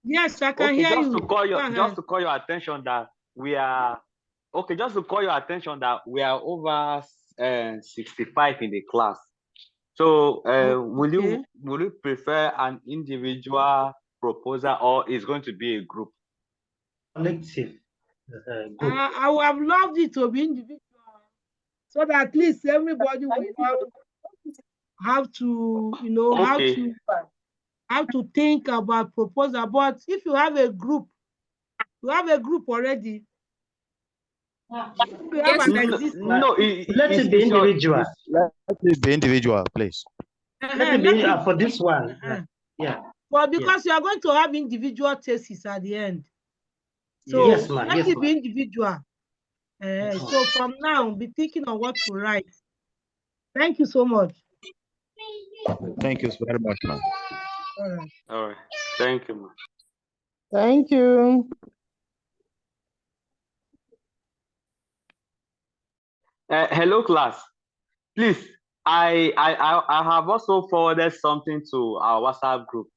Yes, I can hear you. Just to call your attention that we are just to call your attention that we are over 65 in the class. So will you prefer an individual proposal, or is going to be a group? Collective. I would have loved it to be individual, so that at least everybody will know how to, how to think about proposal. But if you have a group, already. You have an existing. Let it be individual. Let it be individual, please. Let it be for this one. Yeah. But because you are going to have individual thesis at the end. So yes, ma'am. let it be individual. So from now, be thinking of what to write. Thank you so much. Thank you very much, ma'am. All right. Thank you, ma'am. Thank you. Hello, class. Please, I have also forwarded something to our WhatsApp group.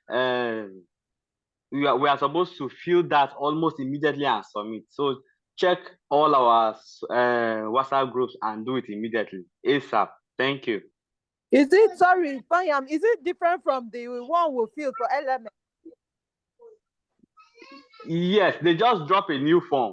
we are supposed to fill that almost immediately and submit. So check all our WhatsApp groups and do it immediately, ASAP. Thank you. Is it, sorry, Payam, is it different from the one we fill for LMS? Yes, they just drop a new form.